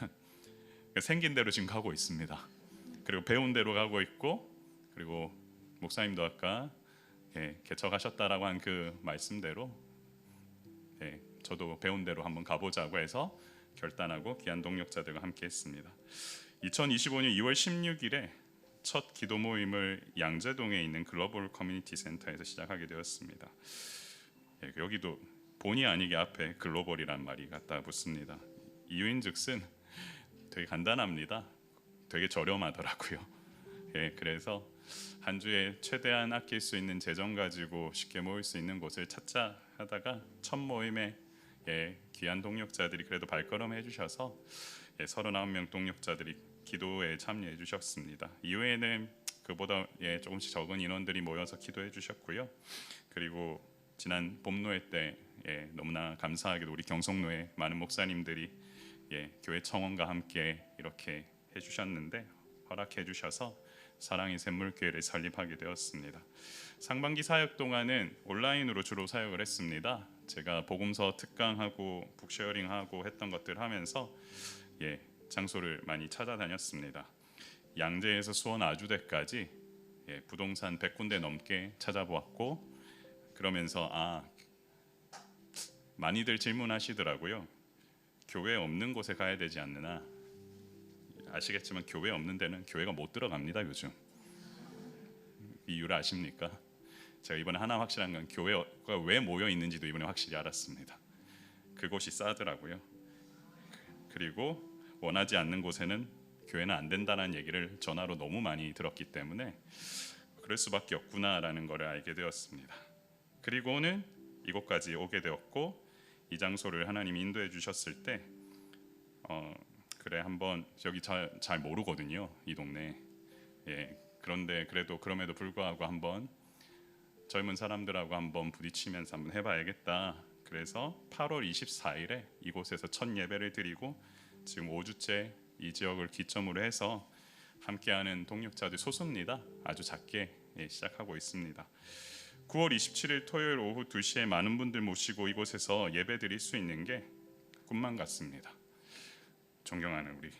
S2: 생긴 대로 지금 가고 있습니다. 그리고 배운 대로 가고 있고, 그리고 목사님도 아까 개척하셨다라고 한 그 말씀대로 저도 배운 대로 한번 가보자고 해서 결단하고 귀한 동력자들과 함께 했습니다. 2025년 2월 16일에 첫 기도 모임을 양재동에 있는 글로벌 커뮤니티 센터에서 시작하게 되었습니다. 여기도 본의 아니게 앞에 글로벌이란 말이 갖다 붙습니다. 이유인즉슨 되게 간단합니다. 되게 저렴하더라고요. 그래서 한 주에 최대한 아낄 수 있는 재정 가지고 쉽게 모일 수 있는 곳을 찾자 하다가 첫 모임에 귀한 동력자들이 그래도 발걸음해 주셔서 39명 동력자들이 기도에 참여해 주셨습니다. 이후에는 그보다 조금씩 적은 인원들이 모여서 기도해 주셨고요. 그리고 지난 봄노회 때 너무나 감사하게도 우리 경성노회 많은 목사님들이 교회 청원과 함께 이렇게 해주셨는데 허락해 주셔서 사랑의 샘물교회를 설립하게 되었습니다. 상반기 사역 동안은 온라인으로 주로 사역을 했습니다. 제가 복음서 특강하고 북쉐어링하고 했던 것들 하면서 장소를 많이 찾아다녔습니다. 양재에서 수원 아주대까지 부동산 100군데 넘게 찾아보았고, 그러면서 많이들 질문하시더라고요. 교회 없는 곳에 가야 되지 않느냐. 아시겠지만 교회 없는 데는 교회가 못 들어갑니다. 요즘 이유를 아십니까? 제가 이번에 하나 확실한 건 교회가 왜 모여 있는지도 이번에 확실히 알았습니다. 그곳이 싸더라고요. 그리고 원하지 않는 곳에는 교회는 안 된다는 얘기를 전화로 너무 많이 들었기 때문에 그럴 수밖에 없구나라는 것을 알게 되었습니다. 그리고는 이곳까지 오게 되었고, 이 장소를 하나님이 인도해 주셨을 때 그래 한번 여기 잘 모르거든요, 이 동네. 그런데 그럼에도 불구하고 한번 젊은 사람들하고 한번 부딪히면서 한번 해봐야겠다. 그래서 8월 24일에 이곳에서 첫 예배를 드리고 지금 5주째 이 지역을 기점으로 해서 함께하는 동역자들 소수입니다. 아주 작게 시작하고 있습니다. 9월 27일 토요일 오후 2시에 많은 분들 모시고 이곳에서 예배 드릴 수 있는 게 꿈만 같습니다. 존경하는 우리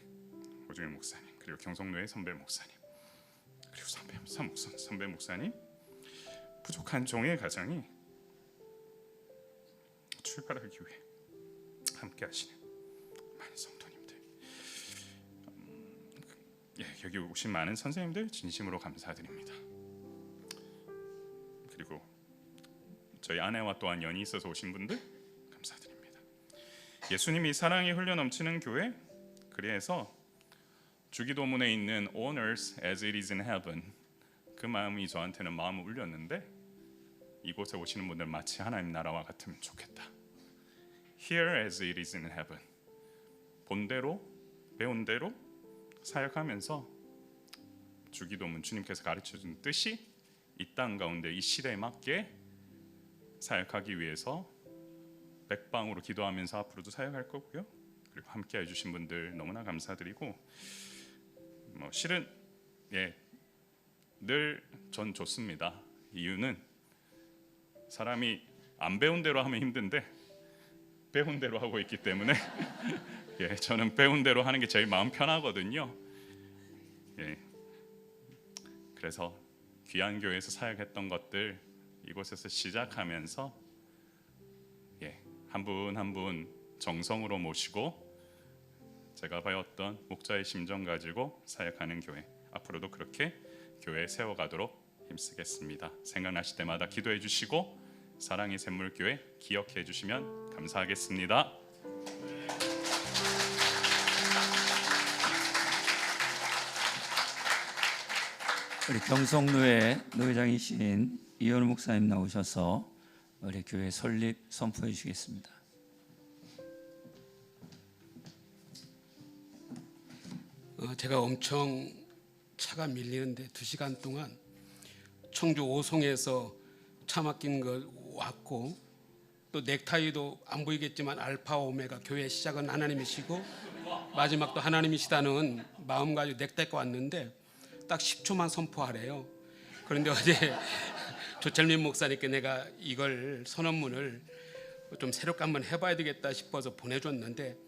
S2: 오중일 목사님, 그리고 경성노회 선배 목사님, 그리고 선배 목사님, 부족한 종의 가정이 출발하기 위해 함께 하시는 많은 성도님들, 여기 오신 많은 선생님들 진심으로 감사드립니다. 그리고 저희 아내와 또한 연이 있어서 오신 분들 감사드립니다. 예수님이 사랑이 흘려 넘치는 교회, 그래서 주기도문에 있는 On earth as it is in heaven, 그 마음이 저한테는 마음을 울렸는데, 이곳에 오시는 분들 마치 하나님 나라와 같으면 좋겠다. Here as it is in heaven, 본대로 배운 대로 사역하면서 주기도문, 주님께서 가르쳐준 뜻이 이 땅 가운데 이 시대에 맞게 사역하기 위해서 백방으로 기도하면서 앞으로도 사역할 거고요. 그리고 함께 해주신 분들 너무나 감사드리고, 실은 늘 전 좋습니다. 이유는 사람이 안 배운 대로 하면 힘든데 배운 대로 하고 있기 때문에 저는 배운 대로 하는 게 제일 마음 편하거든요. 그래서 귀한 교회에서 사역했던 것들 이곳에서 시작하면서 한 분 한 분 정성으로 모시고 제가 배웠던 목자의 심정 가지고 사역하는 교회, 앞으로도 그렇게 교회 세워가도록 힘쓰겠습니다. 생각나실 때마다 기도해 주시고 사랑의 샘물교회 기억해 주시면 감사하겠습니다.
S1: 우리 경성노회 노회장이신 이현우 목사님 나오셔서 우리 교회 설립 선포해 주시겠습니다.
S5: 제가 엄청 차가 밀리는데 2시간 동안 청주 오송에서 차 막힌 걸 왔고, 또 넥타이도 안 보이겠지만 알파 오메가, 교회 시작은 하나님이시고 마지막도 하나님이시다는 마음 가지고 넥타이가 왔는데 딱 10초만 선포하래요. 그런데 어제 조철민 목사님께 내가 이걸 선언문을 좀 새롭게 한번 해봐야 되겠다 싶어서 보내줬는데,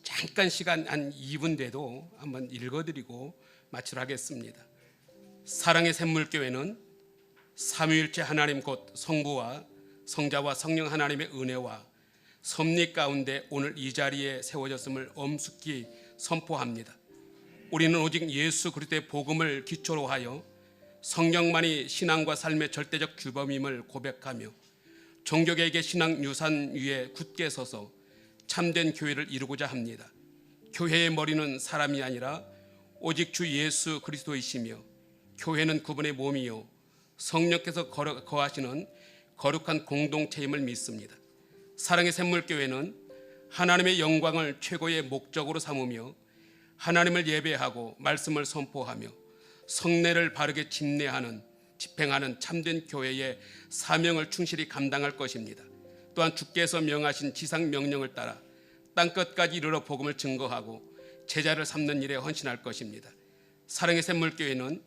S5: 잠깐 시간 한 2분 돼도 한번 읽어드리고 마치도록 하겠습니다. 사랑의 샘물교회는 삼위일체 하나님 곧 성부와 성자와 성령 하나님의 은혜와 섭리 가운데 오늘 이 자리에 세워졌음을 엄숙히 선포합니다. 우리는 오직 예수 그리스도의 복음을 기초로 하여 성령만이 신앙과 삶의 절대적 규범임을 고백하며 종교개혁의 신앙 유산 위에 굳게 서서 참된 교회를 이루고자 합니다. 교회의 머리는 사람이 아니라 오직 주 예수 그리스도이시며, 교회는 그분의 몸이요 성령께서 거하시는 거룩한 공동체임을 믿습니다. 사랑의 샘물교회는 하나님의 영광을 최고의 목적으로 삼으며 하나님을 예배하고 말씀을 선포하며 성례를 바르게 집례하는 집행하는 참된 교회의 사명을 충실히 감당할 것입니다. 또한 주께서 명하신 지상 명령을 따라 땅끝까지 이르러 복음을 증거하고 제자를 삼는 일에 헌신할 것입니다. 사랑의 샘물교회는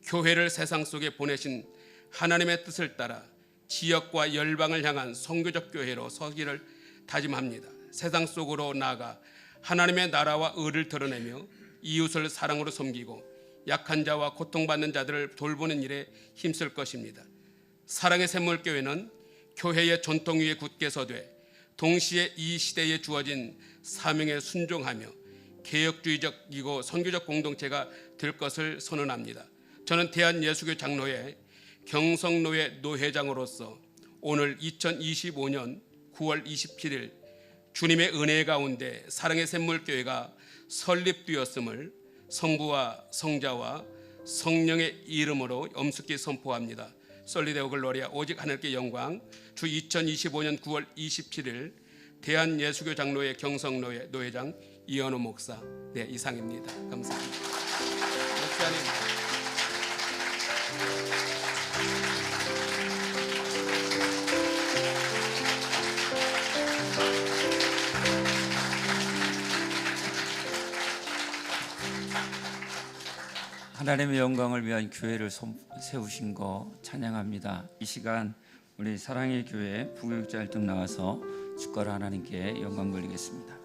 S5: 교회를 세상 속에 보내신 하나님의 뜻을 따라 지역과 열방을 향한 선교적 교회로 서기를 다짐합니다. 세상 속으로 나아가 하나님의 나라와 의를 드러내며 이웃을 사랑으로 섬기고 약한 자와 고통받는 자들을 돌보는 일에 힘쓸 것입니다. 사랑의 샘물교회는 교회의 전통 위에 굳게 서되 동시에 이 시대에 주어진 사명에 순종하며 개혁주의적이고 선교적 공동체가 될 것을 선언합니다. 저는 대한예수교 장로회 경성노회 노회장으로서 오늘 2025년 9월 27일 주님의 은혜 가운데 사랑의 샘물교회가 설립되었음을 성부와 성자와 성령의 이름으로 엄숙히 선포합니다. 솔리데오 글로리아 오직 하늘께 영광. 주 2025년 9월 27일 대한예수교 장로회 경성노회 노회장 이현우 목사. 네, 이상입니다. 감사합니다. 목사님.
S1: 하나님의 영광을 위한 교회를 세우신 거 찬양합니다. 이 시간 우리 사랑의 교회 부교육자 활동 나와서 주가를 하나님께 영광 돌리겠습니다.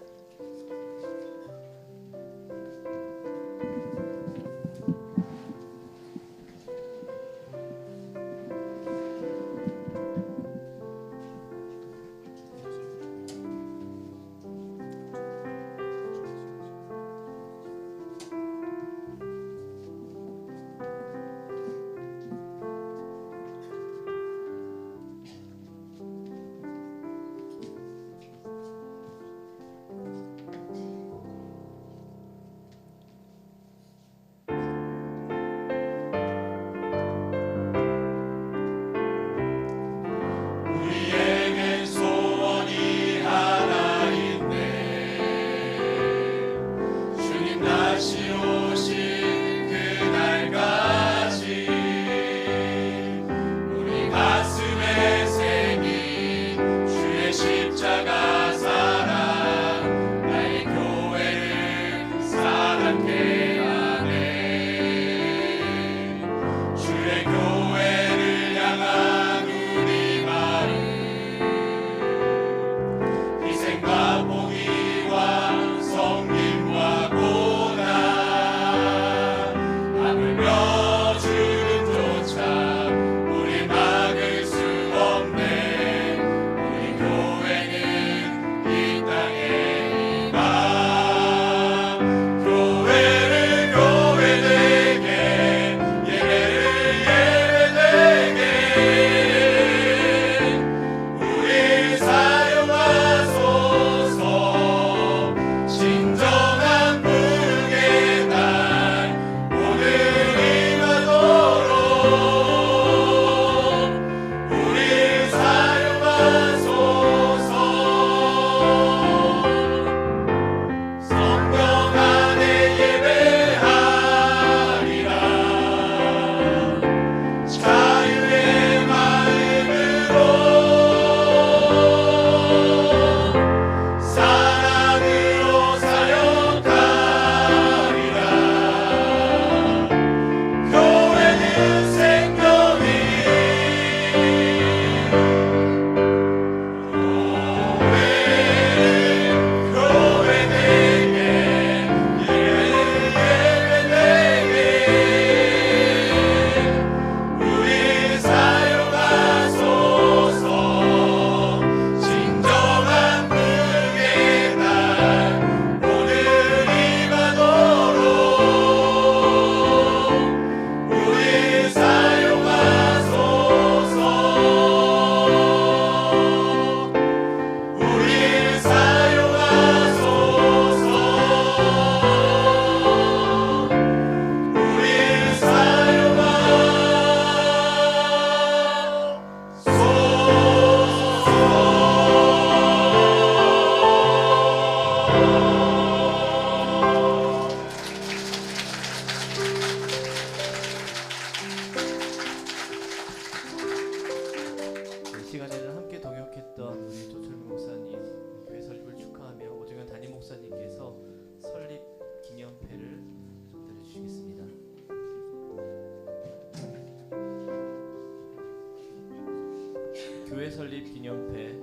S6: 교회 설립 기념회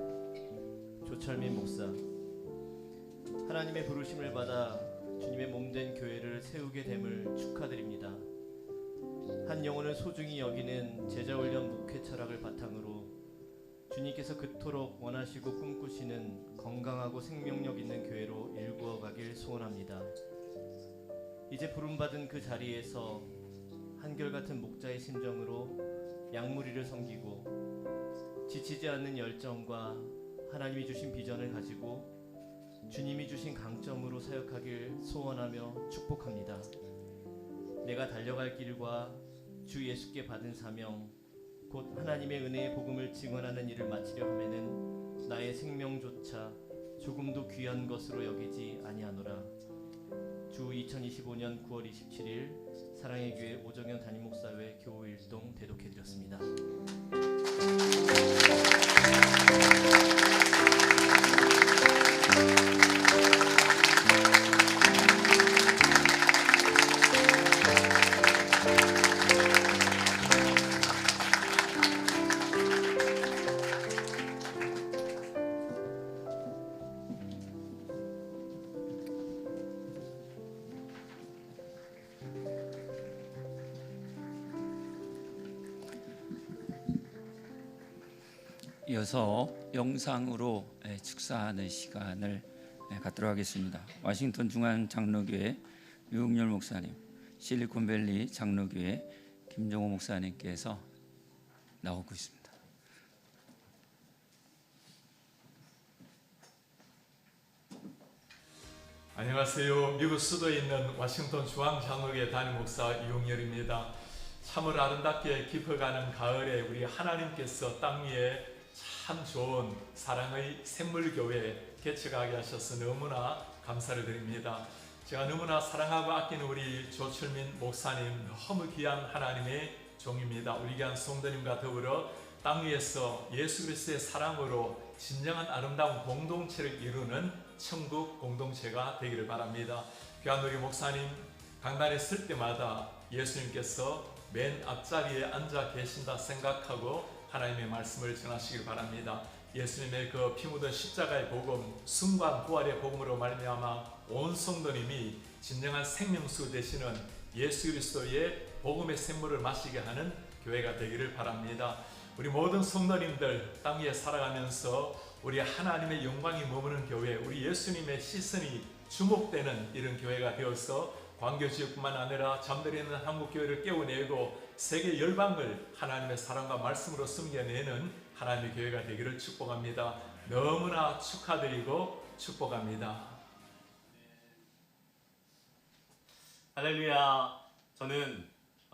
S6: 조철민 목사. 하나님의 부르심을 받아 주님의 몸된 교회를 세우게 됨을 축하드립니다. 한 영혼을 소중히 여기는 제자훈련 목회 철학을 바탕으로 주님께서 그토록 원하시고 꿈꾸시는 건강하고 생명력 있는 교회로 일구어 가길 소원합니다. 이제 부름받은 그 자리에서 한결같은 목자의 심정으로 양무리를 섬기고 지치지 않는 열정과 하나님이 주신 비전을 가지고 주님이 주신 강점으로 사역하길 소원하며 축복합니다. 내가 달려갈 길과 주 예수께 받은 사명, 곧 하나님의 은혜의 복음을 증언하는 일을 마치려 하면은 나의 생명조차 조금도 귀한 것으로 여기지 아니하노라. 주 2025년 9월 27일 사랑의 교회 오정현 담임 목사회 교우일동 대독해드렸습니다.
S1: 이어서 영상으로 축사하는 시간을 갖도록 하겠습니다. 워싱턴 중앙 장로교회 유흥열 목사님, 실리콘밸리 장로교회 김종호 목사님께서 나오고 있습니다.
S7: 안녕하세요. 미국 수도에 있는 워싱턴 중앙 장로교회 담임 목사 유흥열입니다. 참으로 아름답게 깊어가는 가을에 우리 하나님께서 땅 위에 참 좋은 사랑의 샘물교회 개척하게 하셔서 너무나 감사를 드립니다. 제가 너무나 사랑하고 아끼는 우리 조철민 목사님, 너무 귀한 하나님의 종입니다. 우리 귀한 성도님과 더불어 땅 위에서 예수 그리스도의 사랑으로 진정한 아름다운 공동체를 이루는 천국 공동체가 되기를 바랍니다. 귀한 우리 목사님 강단에 설 때마다 예수님께서 맨 앞자리에 앉아 계신다 생각하고 하나님의 말씀을 전하시길 바랍니다. 예수님의 그 피 묻은 십자가의 복음, 순간 부활의 복음으로 말미암아 온 성도님이 진정한 생명수 되시는 예수 그리스도의 복음의 샘물을 마시게 하는 교회가 되기를 바랍니다. 우리 모든 성도님들 땅 위에 살아가면서 우리 하나님의 영광이 머무는 교회, 우리 예수님의 시선이 주목되는 이런 교회가 되어서 광교지역뿐만 아니라 잠들어 있는 한국교회를 깨워내고 세계 열방을 하나님의 사랑과 말씀으로 섬겨내는 하나님의 교회가 되기를 축복합니다. 너무나 축하드리고 축복합니다.
S8: 할렐루야. 저는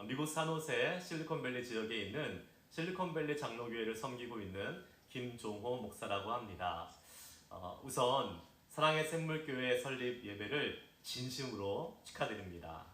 S8: 미국 산호세 실리콘밸리 지역에 있는 실리콘밸리 장로교회를 섬기고 있는 김종호 목사라고 합니다. 우선 사랑의 샘물교회 설립 예배를 진심으로 축하드립니다.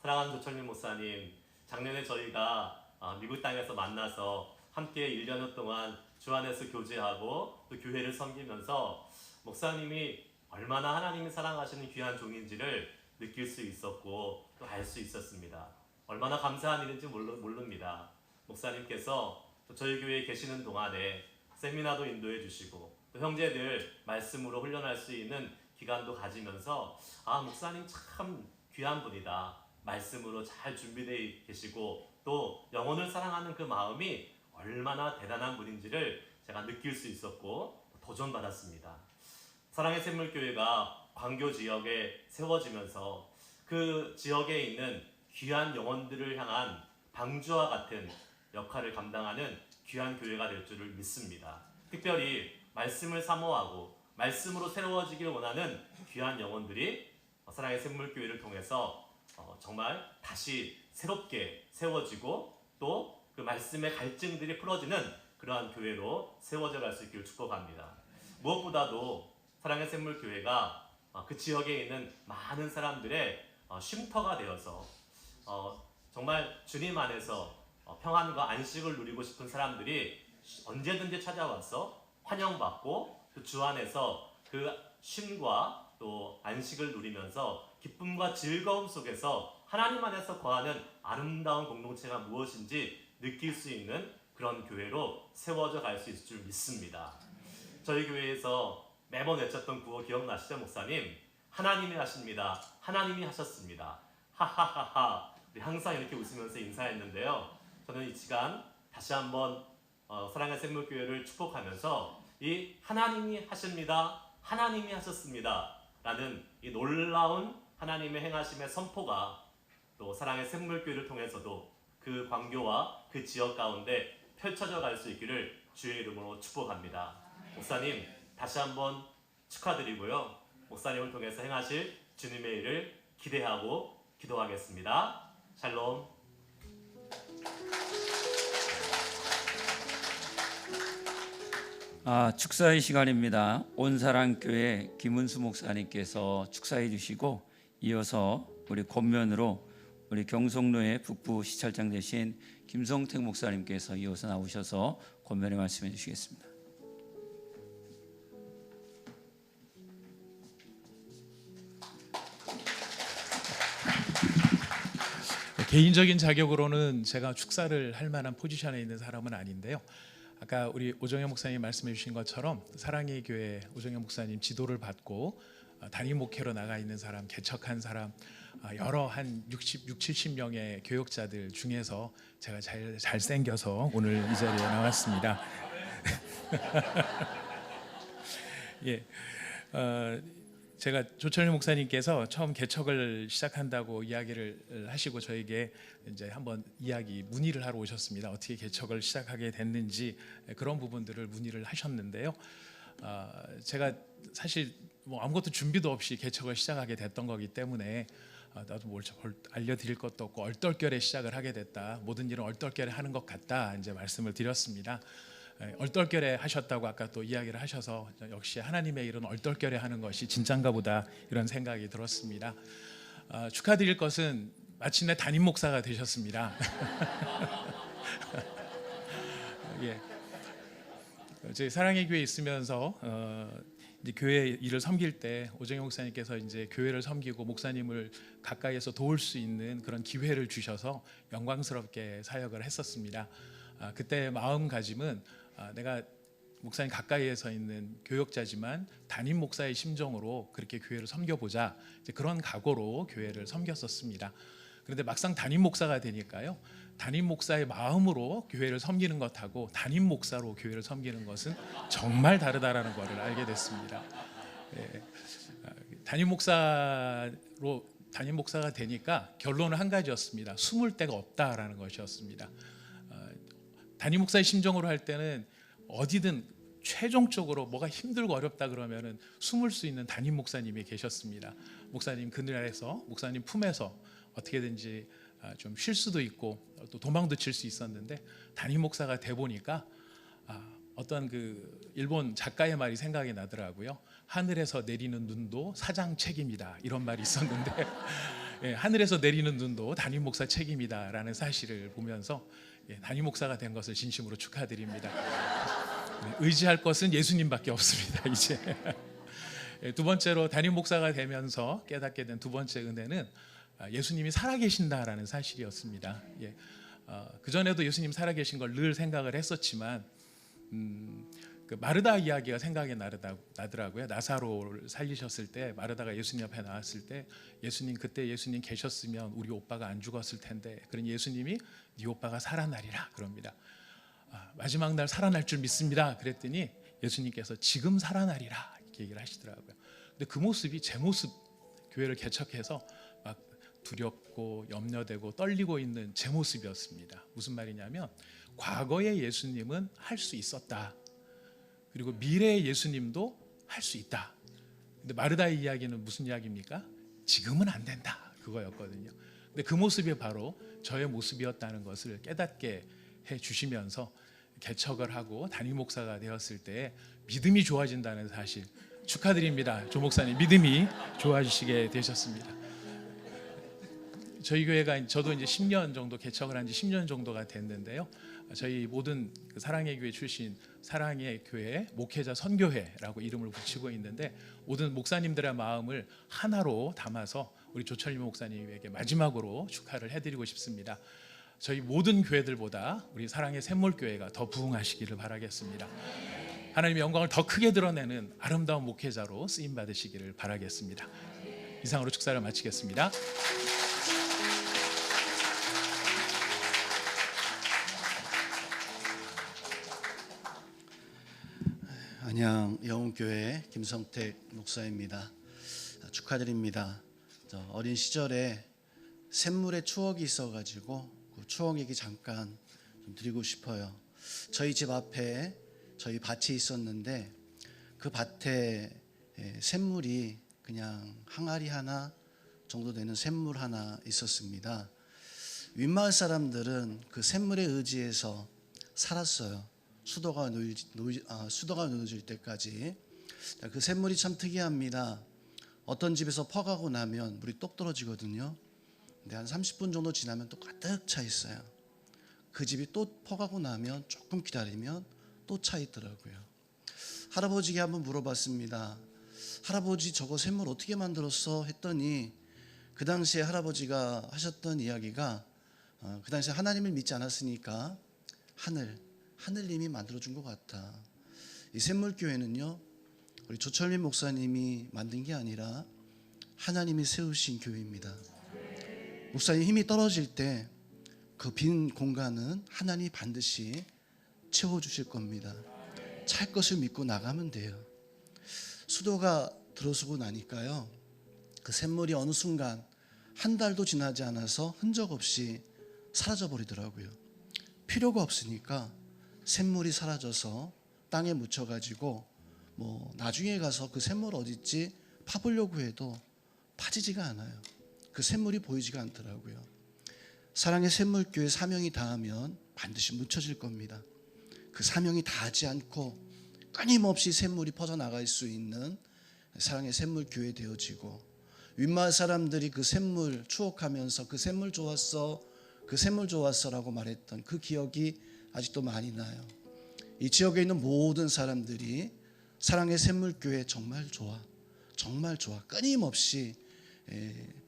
S8: 사랑하는 조철민 목사님, 작년에 저희가 미국 땅에서 만나서 함께 1년 동안 주 안에서 교제하고 또 교회를 섬기면서 목사님이 얼마나 하나님이 사랑하시는 귀한 종인지를 느낄 수 있었고 또 알 수 있었습니다. 얼마나 감사한 일인지 모릅니다. 목사님께서 또 저희 교회에 계시는 동안에 세미나도 인도해 주시고 또 형제들 말씀으로 훈련할 수 있는 기간도 가지면서 목사님 참 귀한 분이다. 말씀으로 잘 준비되어 계시고 또 영혼을 사랑하는 그 마음이 얼마나 대단한 분인지를 제가 느낄 수 있었고 도전받았습니다. 사랑의 샘물교회가 광교 지역에 세워지면서 그 지역에 있는 귀한 영혼들을 향한 방주와 같은 역할을 감당하는 귀한 교회가 될 줄을 믿습니다. 특별히 말씀을 사모하고 말씀으로 새로워지길 원하는 귀한 영혼들이 사랑의 샘물교회를 통해서 정말 다시 새롭게 세워지고 또 그 말씀의 갈증들이 풀어지는 그러한 교회로 세워져 갈 수 있기를 축복합니다. 무엇보다도 사랑의 샘물교회가 그 지역에 있는 많은 사람들의 쉼터가 되어서 정말 주님 안에서 평안과 안식을 누리고 싶은 사람들이 언제든지 찾아와서 환영받고 그 주 안에서 그 쉼과 또 안식을 누리면서 기쁨과 즐거움 속에서 하나님 안에서 거하는 아름다운 공동체가 무엇인지 느낄 수 있는 그런 교회로 세워져 갈 수 있을 줄 믿습니다. 저희 교회에서 매번 외쳤던 구호 기억나시죠, 목사님? 하나님이 하십니다. 하나님이 하셨습니다. 하하하하. 우리 항상 이렇게 웃으면서 인사했는데요. 저는 이 시간 다시 한번 사랑의 샘물교회를 축복하면서 이 하나님이 하십니다. 하나님이 하셨습니다. 라는 이 놀라운 하나님의 행하심의 선포가 또 사랑의 샘물교회를 통해서도 그 광교와 그 지역 가운데 펼쳐져 갈 수 있기를 주의 이름으로 축복합니다. 목사님 다시 한번 축하드리고요. 목사님을 통해서 행하실 주님의 일을 기대하고 기도하겠습니다. 샬롬.
S1: 축사의 시간입니다. 온사랑교회 김은수 목사님께서 축사해 주시고 이어서 우리 권면으로 우리 경성로의 북부 시찰장 되신 김성택 목사님께서 이어서 나오셔서 권면의 말씀해 주시겠습니다.
S9: 개인적인 자격으로는 제가 축사를 할 만한 포지션에 있는 사람은 아닌데요. 아까 우리 오정현 목사님 말씀해 주신 것처럼 사랑의 교회 오정현 목사님 지도를 받고 단임 목회로 나가 있는 사람, 개척한 사람 여러 한 70명의 교역자들 중에서 제가 제일 잘생겨서 오늘 이 자리에 나왔습니다. 예, 제가 조철민 목사님께서 처음 개척을 시작한다고 이야기를 하시고 저에게 이제 한번 문의를 하러 오셨습니다. 어떻게 개척을 시작하게 됐는지 그런 부분들을 문의를 하셨는데요. 제가 사실 뭐 아무것도 준비도 없이 개척을 시작하게 됐던 거기 때문에 나도 뭘 알려드릴 것도 없고 얼떨결에 시작을 하게 됐다. 모든 일은 얼떨결에 하는 것 같다. 이제 말씀을 드렸습니다. 얼떨결에 하셨다고 아까 또 이야기를 하셔서 역시 하나님의 일은 얼떨결에 하는 것이 진짠가 보다 이런 생각이 들었습니다. 축하드릴 것은 마침내 담임 목사가 되셨습니다. 예. 저희 사랑의 교회에 있으면서 이제 교회 일을 섬길 때 오정영 목사님께서 이제 교회를 섬기고 목사님을 가까이에서 도울 수 있는 그런 기회를 주셔서 영광스럽게 사역을 했었습니다. 그때 마음가짐은 내가 목사님 가까이에서 있는 교역자지만 담임 목사의 심정으로 그렇게 교회를 섬겨보자 이제 그런 각오로 교회를 섬겼었습니다. 그런데 막상 담임 목사가 되니까요, 담임 목사의 마음으로 교회를 섬기는 것하고 담임 목사로 교회를 섬기는 것은 정말 다르다라는 것을 알게 됐습니다. 예, 담임 목사가 되니까 결론은 한 가지였습니다. 숨을 데가 없다라는 것이었습니다. 담임 목사의 심정으로 할 때는 어디든 최종적으로 뭐가 힘들고 어렵다 그러면은 숨을 수 있는 담임 목사님이 계셨습니다. 목사님 그늘에서 목사님 품에서 어떻게든지 좀 쉴 수도 있고 또 도망도 칠 수 있었는데 담임 목사가 돼 보니까 어떤 그 일본 작가의 말이 생각이 나더라고요. 하늘에서 내리는 눈도 사장 책임이다 이런 말이 있었는데 예, 하늘에서 내리는 눈도 담임 목사 책임이다라는 사실을 보면서 담임 목사가 된 것을 진심으로 축하드립니다. 의지할 것은 예수님밖에 없습니다. 이제 두 번째로 담임 목사가 되면서 깨닫게 된 두 번째 은혜는 예수님이 살아계신다라는 사실이었습니다. 그 전에도 예수님 살아계신 걸 늘 생각을 했었지만 그 마르다 이야기가 생각이 나더라고요. 나사로를 살리셨을 때 마르다가 예수님 앞에 나왔을 때 그때 예수님 계셨으면 우리 오빠가 안 죽었을 텐데 그런 예수님이 네 오빠가 살아나리라 그럽니다. 마지막 날 살아날 줄 믿습니다. 그랬더니 예수님께서 지금 살아나리라 이렇게 얘기를 하시더라고요. 근데 그 모습이 제 모습, 교회를 개척해서 막 두렵고 염려되고 떨리고 있는 제 모습이었습니다. 무슨 말이냐면 과거의 예수님은 할 수 있었다. 그리고 미래의 예수님도 할 수 있다. 근데 마르다의 이야기는 무슨 이야기입니까? 지금은 안 된다. 그거였거든요. 근데 그 모습이 바로 저의 모습이었다는 것을 깨닫게 해 주시면서 개척을 하고 담임 목사가 되었을 때 믿음이 좋아진다는 사실 축하드립니다. 조 목사님 믿음이 좋아지시게 되셨습니다. 저희 교회가 저도 이제 10년 정도 개척을 한 지 10년 정도가 됐는데요. 저희 모든 사랑의 교회 출신 사랑의 교회 목회자 선교회라고 이름을 붙이고 있는데 모든 목사님들의 마음을 하나로 담아서 우리 조철림 목사님에게 마지막으로 축하를 해드리고 싶습니다. 저희 모든 교회들보다 우리 사랑의 샘물교회가 더 부흥하시기를 바라겠습니다. 하나님의 영광을 더 크게 드러내는 아름다운 목회자로 쓰임 받으시기를 바라겠습니다. 이상으로 축사를 마치겠습니다.
S10: 안녕, 영웅교회 김성택 목사입니다. 축하드립니다. 어린 시절에 샘물의 추억이 있어가지고 그 추억 얘기 잠깐 좀 드리고 싶어요. 저희 집 앞에 저희 밭이 있었는데 그 밭에 샘물이 그냥 항아리 하나 정도 되는 샘물 하나 있었습니다. 윗마을 사람들은 그 샘물에 의지해서 살았어요. 수도가 놓여질 때까지. 그 샘물이 참 특이합니다. 어떤 집에서 퍼가고 나면 물이 똑 떨어지거든요. 근데 한 30분 정도 지나면 또 가득 차 있어요. 그 집이 또 퍼가고 나면 조금 기다리면 또 차 있더라고요. 할아버지에게 한번 물어봤습니다. 할아버지, 저거 샘물 어떻게 만들었어? 했더니 그 당시에 할아버지가 하셨던 이야기가 그 당시에 하나님을 믿지 않았으니까 하늘님이 만들어준 것 같아. 이 샘물교회는요, 우리 조철민 목사님이 만든 게 아니라 하나님이 세우신 교회입니다. 목사님 힘이 떨어질 때 그 빈 공간은 하나님이 반드시 채워주실 겁니다. 찰 것을 믿고 나가면 돼요. 수도가 들어서고 나니까요, 그 샘물이 어느 순간 한 달도 지나지 않아서 흔적 없이 사라져 버리더라고요. 필요가 없으니까 샘물이 사라져서 땅에 묻혀가지고 뭐 나중에 가서 그 샘물 어딨지 파보려고 해도 파지지가 않아요. 그 샘물이 보이지가 않더라고요. 사랑의 샘물교회 사명이 닿으면 반드시 묻혀질 겁니다. 그 사명이 닿지 않고 끊임없이 샘물이 퍼져나갈 수 있는 사랑의 샘물교회 되어지고, 윗마을 사람들이 그 샘물 추억하면서 그 샘물 좋았어, 그 샘물 좋았어라고 말했던 그 기억이 아직도 많이 나요. 이 지역에 있는 모든 사람들이 사랑의 샘물교회 정말 좋아, 정말 좋아, 끊임없이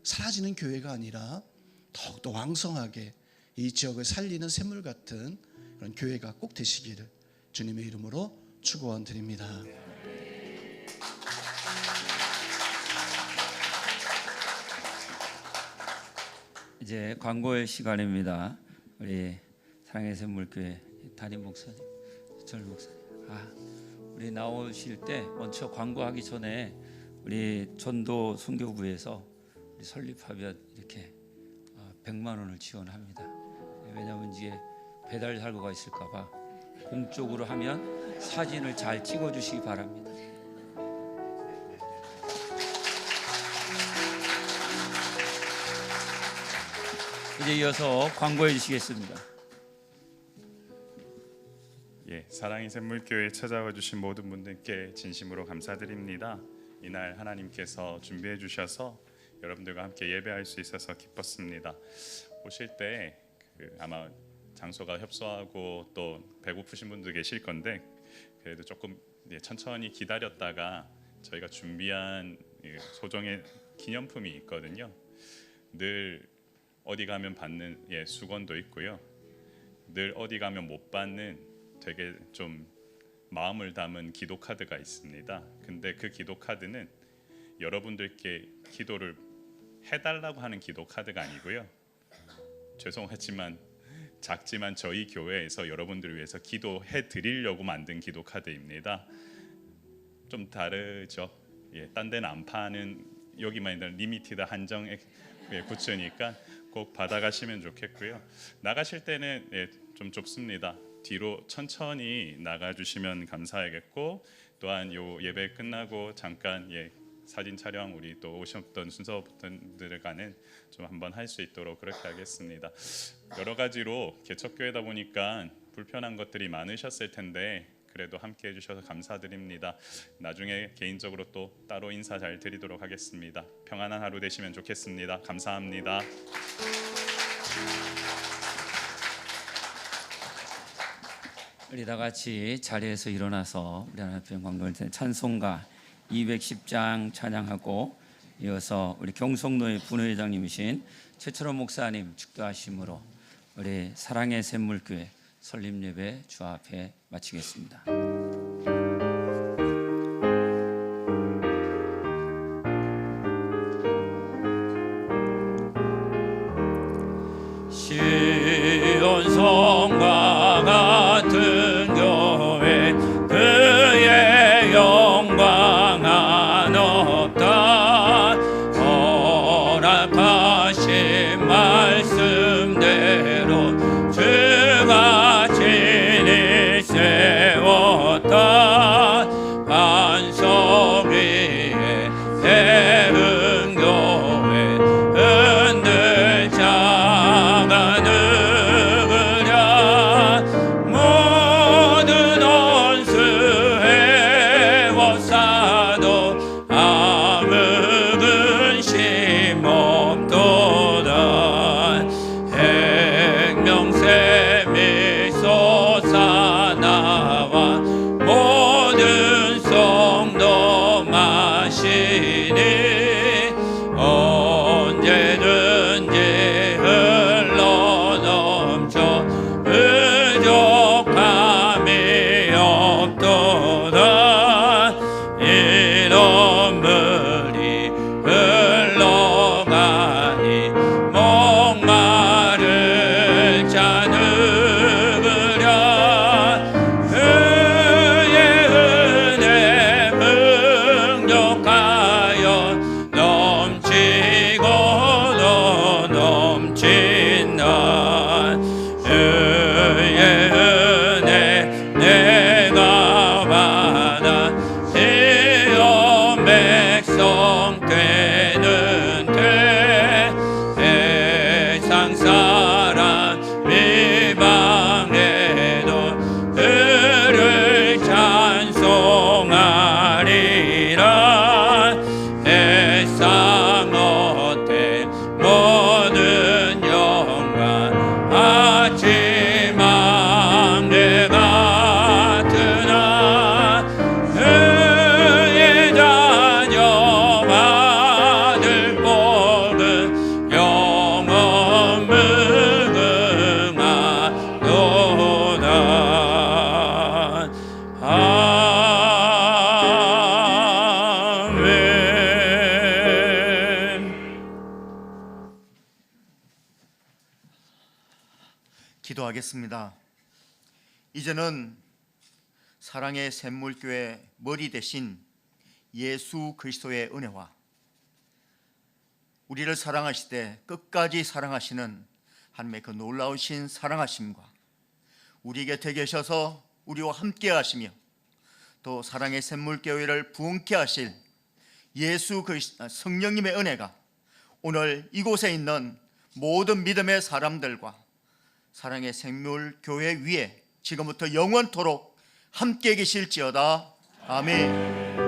S10: 사라지는 교회가 아니라 더욱더 왕성하게 이 지역을 살리는 샘물 같은 그런 교회가 꼭 되시기를 주님의 이름으로 축원드립니다.
S1: 이제 광고의 시간입니다. 우리 사랑의 샘물교회 담임 목사님, 절 목사님, 우리 나오실 때 먼저 광고하기 전에 우리 전도 선교부에서 우리 설립하면 이렇게 100만 원을 지원합니다. 왜냐하면 이게 배달 사고가 있을까봐 공적으로 하면 사진을 잘 찍어주시기 바랍니다. 이제 이어서 광고해 주시겠습니다.
S2: 사랑의 샘물교회에 찾아와 주신 모든 분들께 진심으로 감사드립니다. 이날 하나님께서 준비해 주셔서 여러분들과 함께 예배할 수 있어서 기뻤습니다. 오실 때 아마 장소가 협소하고 또 배고프신 분도 계실 건데 그래도 조금 천천히 기다렸다가 저희가 준비한 소정의 기념품이 있거든요. 늘 어디 가면 받는 수건도 있고요. 늘 어디 가면 못 받는 되게 좀 마음을 담은 기도 카드가 있습니다. 근데 그 기도 카드는 여러분들께 기도를 해달라고 하는 기도 카드가 아니고요. 죄송하지만 작지만 저희 교회에서 여러분들을 위해서 기도해 드리려고 만든 기도 카드입니다. 좀 다르죠. 딴 데는 안 파는, 여기만 있는 리미티드 한정의 굿즈니까 꼭 받아가시면 좋겠고요. 나가실 때는 좀 좁습니다. 뒤로 천천히 나가주시면 감사하겠고, 또한 요 예배 끝나고 잠깐 사진 촬영 우리 또 오셨던 순서분들과는 좀 한번 할 수 있도록 그렇게 하겠습니다. 여러 가지로 개척교회다 보니까 불편한 것들이 많으셨을 텐데 그래도 함께 해주셔서 감사드립니다. 나중에 개인적으로 또 따로 인사 잘 드리도록 하겠습니다. 평안한 하루 되시면 좋겠습니다. 감사합니다.
S1: 우리 다 같이 자리에서 일어나서 우리 하나님 앞에 영광을 드리는 찬송가 210장 찬양하고, 이어서 우리 경성노회 분회장님이신 최철원 목사님 축도하심으로 우리 사랑의 샘물교회 설립예배 주 앞에 마치겠습니다. 시온성과 같은 교회 그의 영광은 없다. 허락하신 말씀대로 주가 진히 세웠다. 반석 위에 세운 교회 흔들 자가 누구랴. 모든 원수의 워사도 아무 근심 없도다. 생명샘이 솟아나와 모든 성도 마시니 언제든지 흘러넘쳐 부족함이 없도다. 이런 물이 흘러가니 목마를 자 누구랴. 그의 은혜 풍족하여 넘치고도 넘친다. 그의 은혜 내가 받아 시온 백성 되는데 세상 사람 비방해도 그를 찬송하리라. 세상 어때 모든 영광 하지만 내가 드나. 그의 자녀 받을 복은 영원 무궁하도다. 아멘.
S11: 기도하겠습니다. 이제는 사랑의 샘물교회 머리 대신 예수 그리스도의 은혜와 우리를 사랑하시되 끝까지 사랑하시는 하나님의 그 놀라우신 사랑하심과 우리 곁에 계셔서 우리와 함께 하시며 또 사랑의 샘물교회를 부흥케 하실 예수 그리스도 성령님의 은혜가 오늘 이곳에 있는 모든 믿음의 사람들과 사랑의 샘물교회 위에 지금부터 영원토록 함께 계실지어다. 아멘.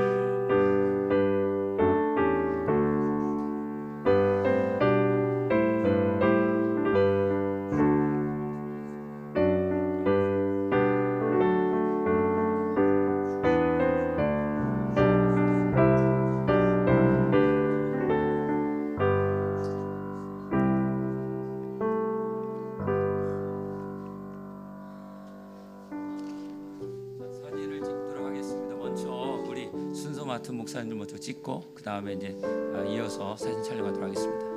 S1: 사진을 찍도록 하겠습니다. 먼저 우리 순서 맡은 목사님들 먼저 찍고 그 다음에 이제 이어서 사진 촬영하도록 하겠습니다.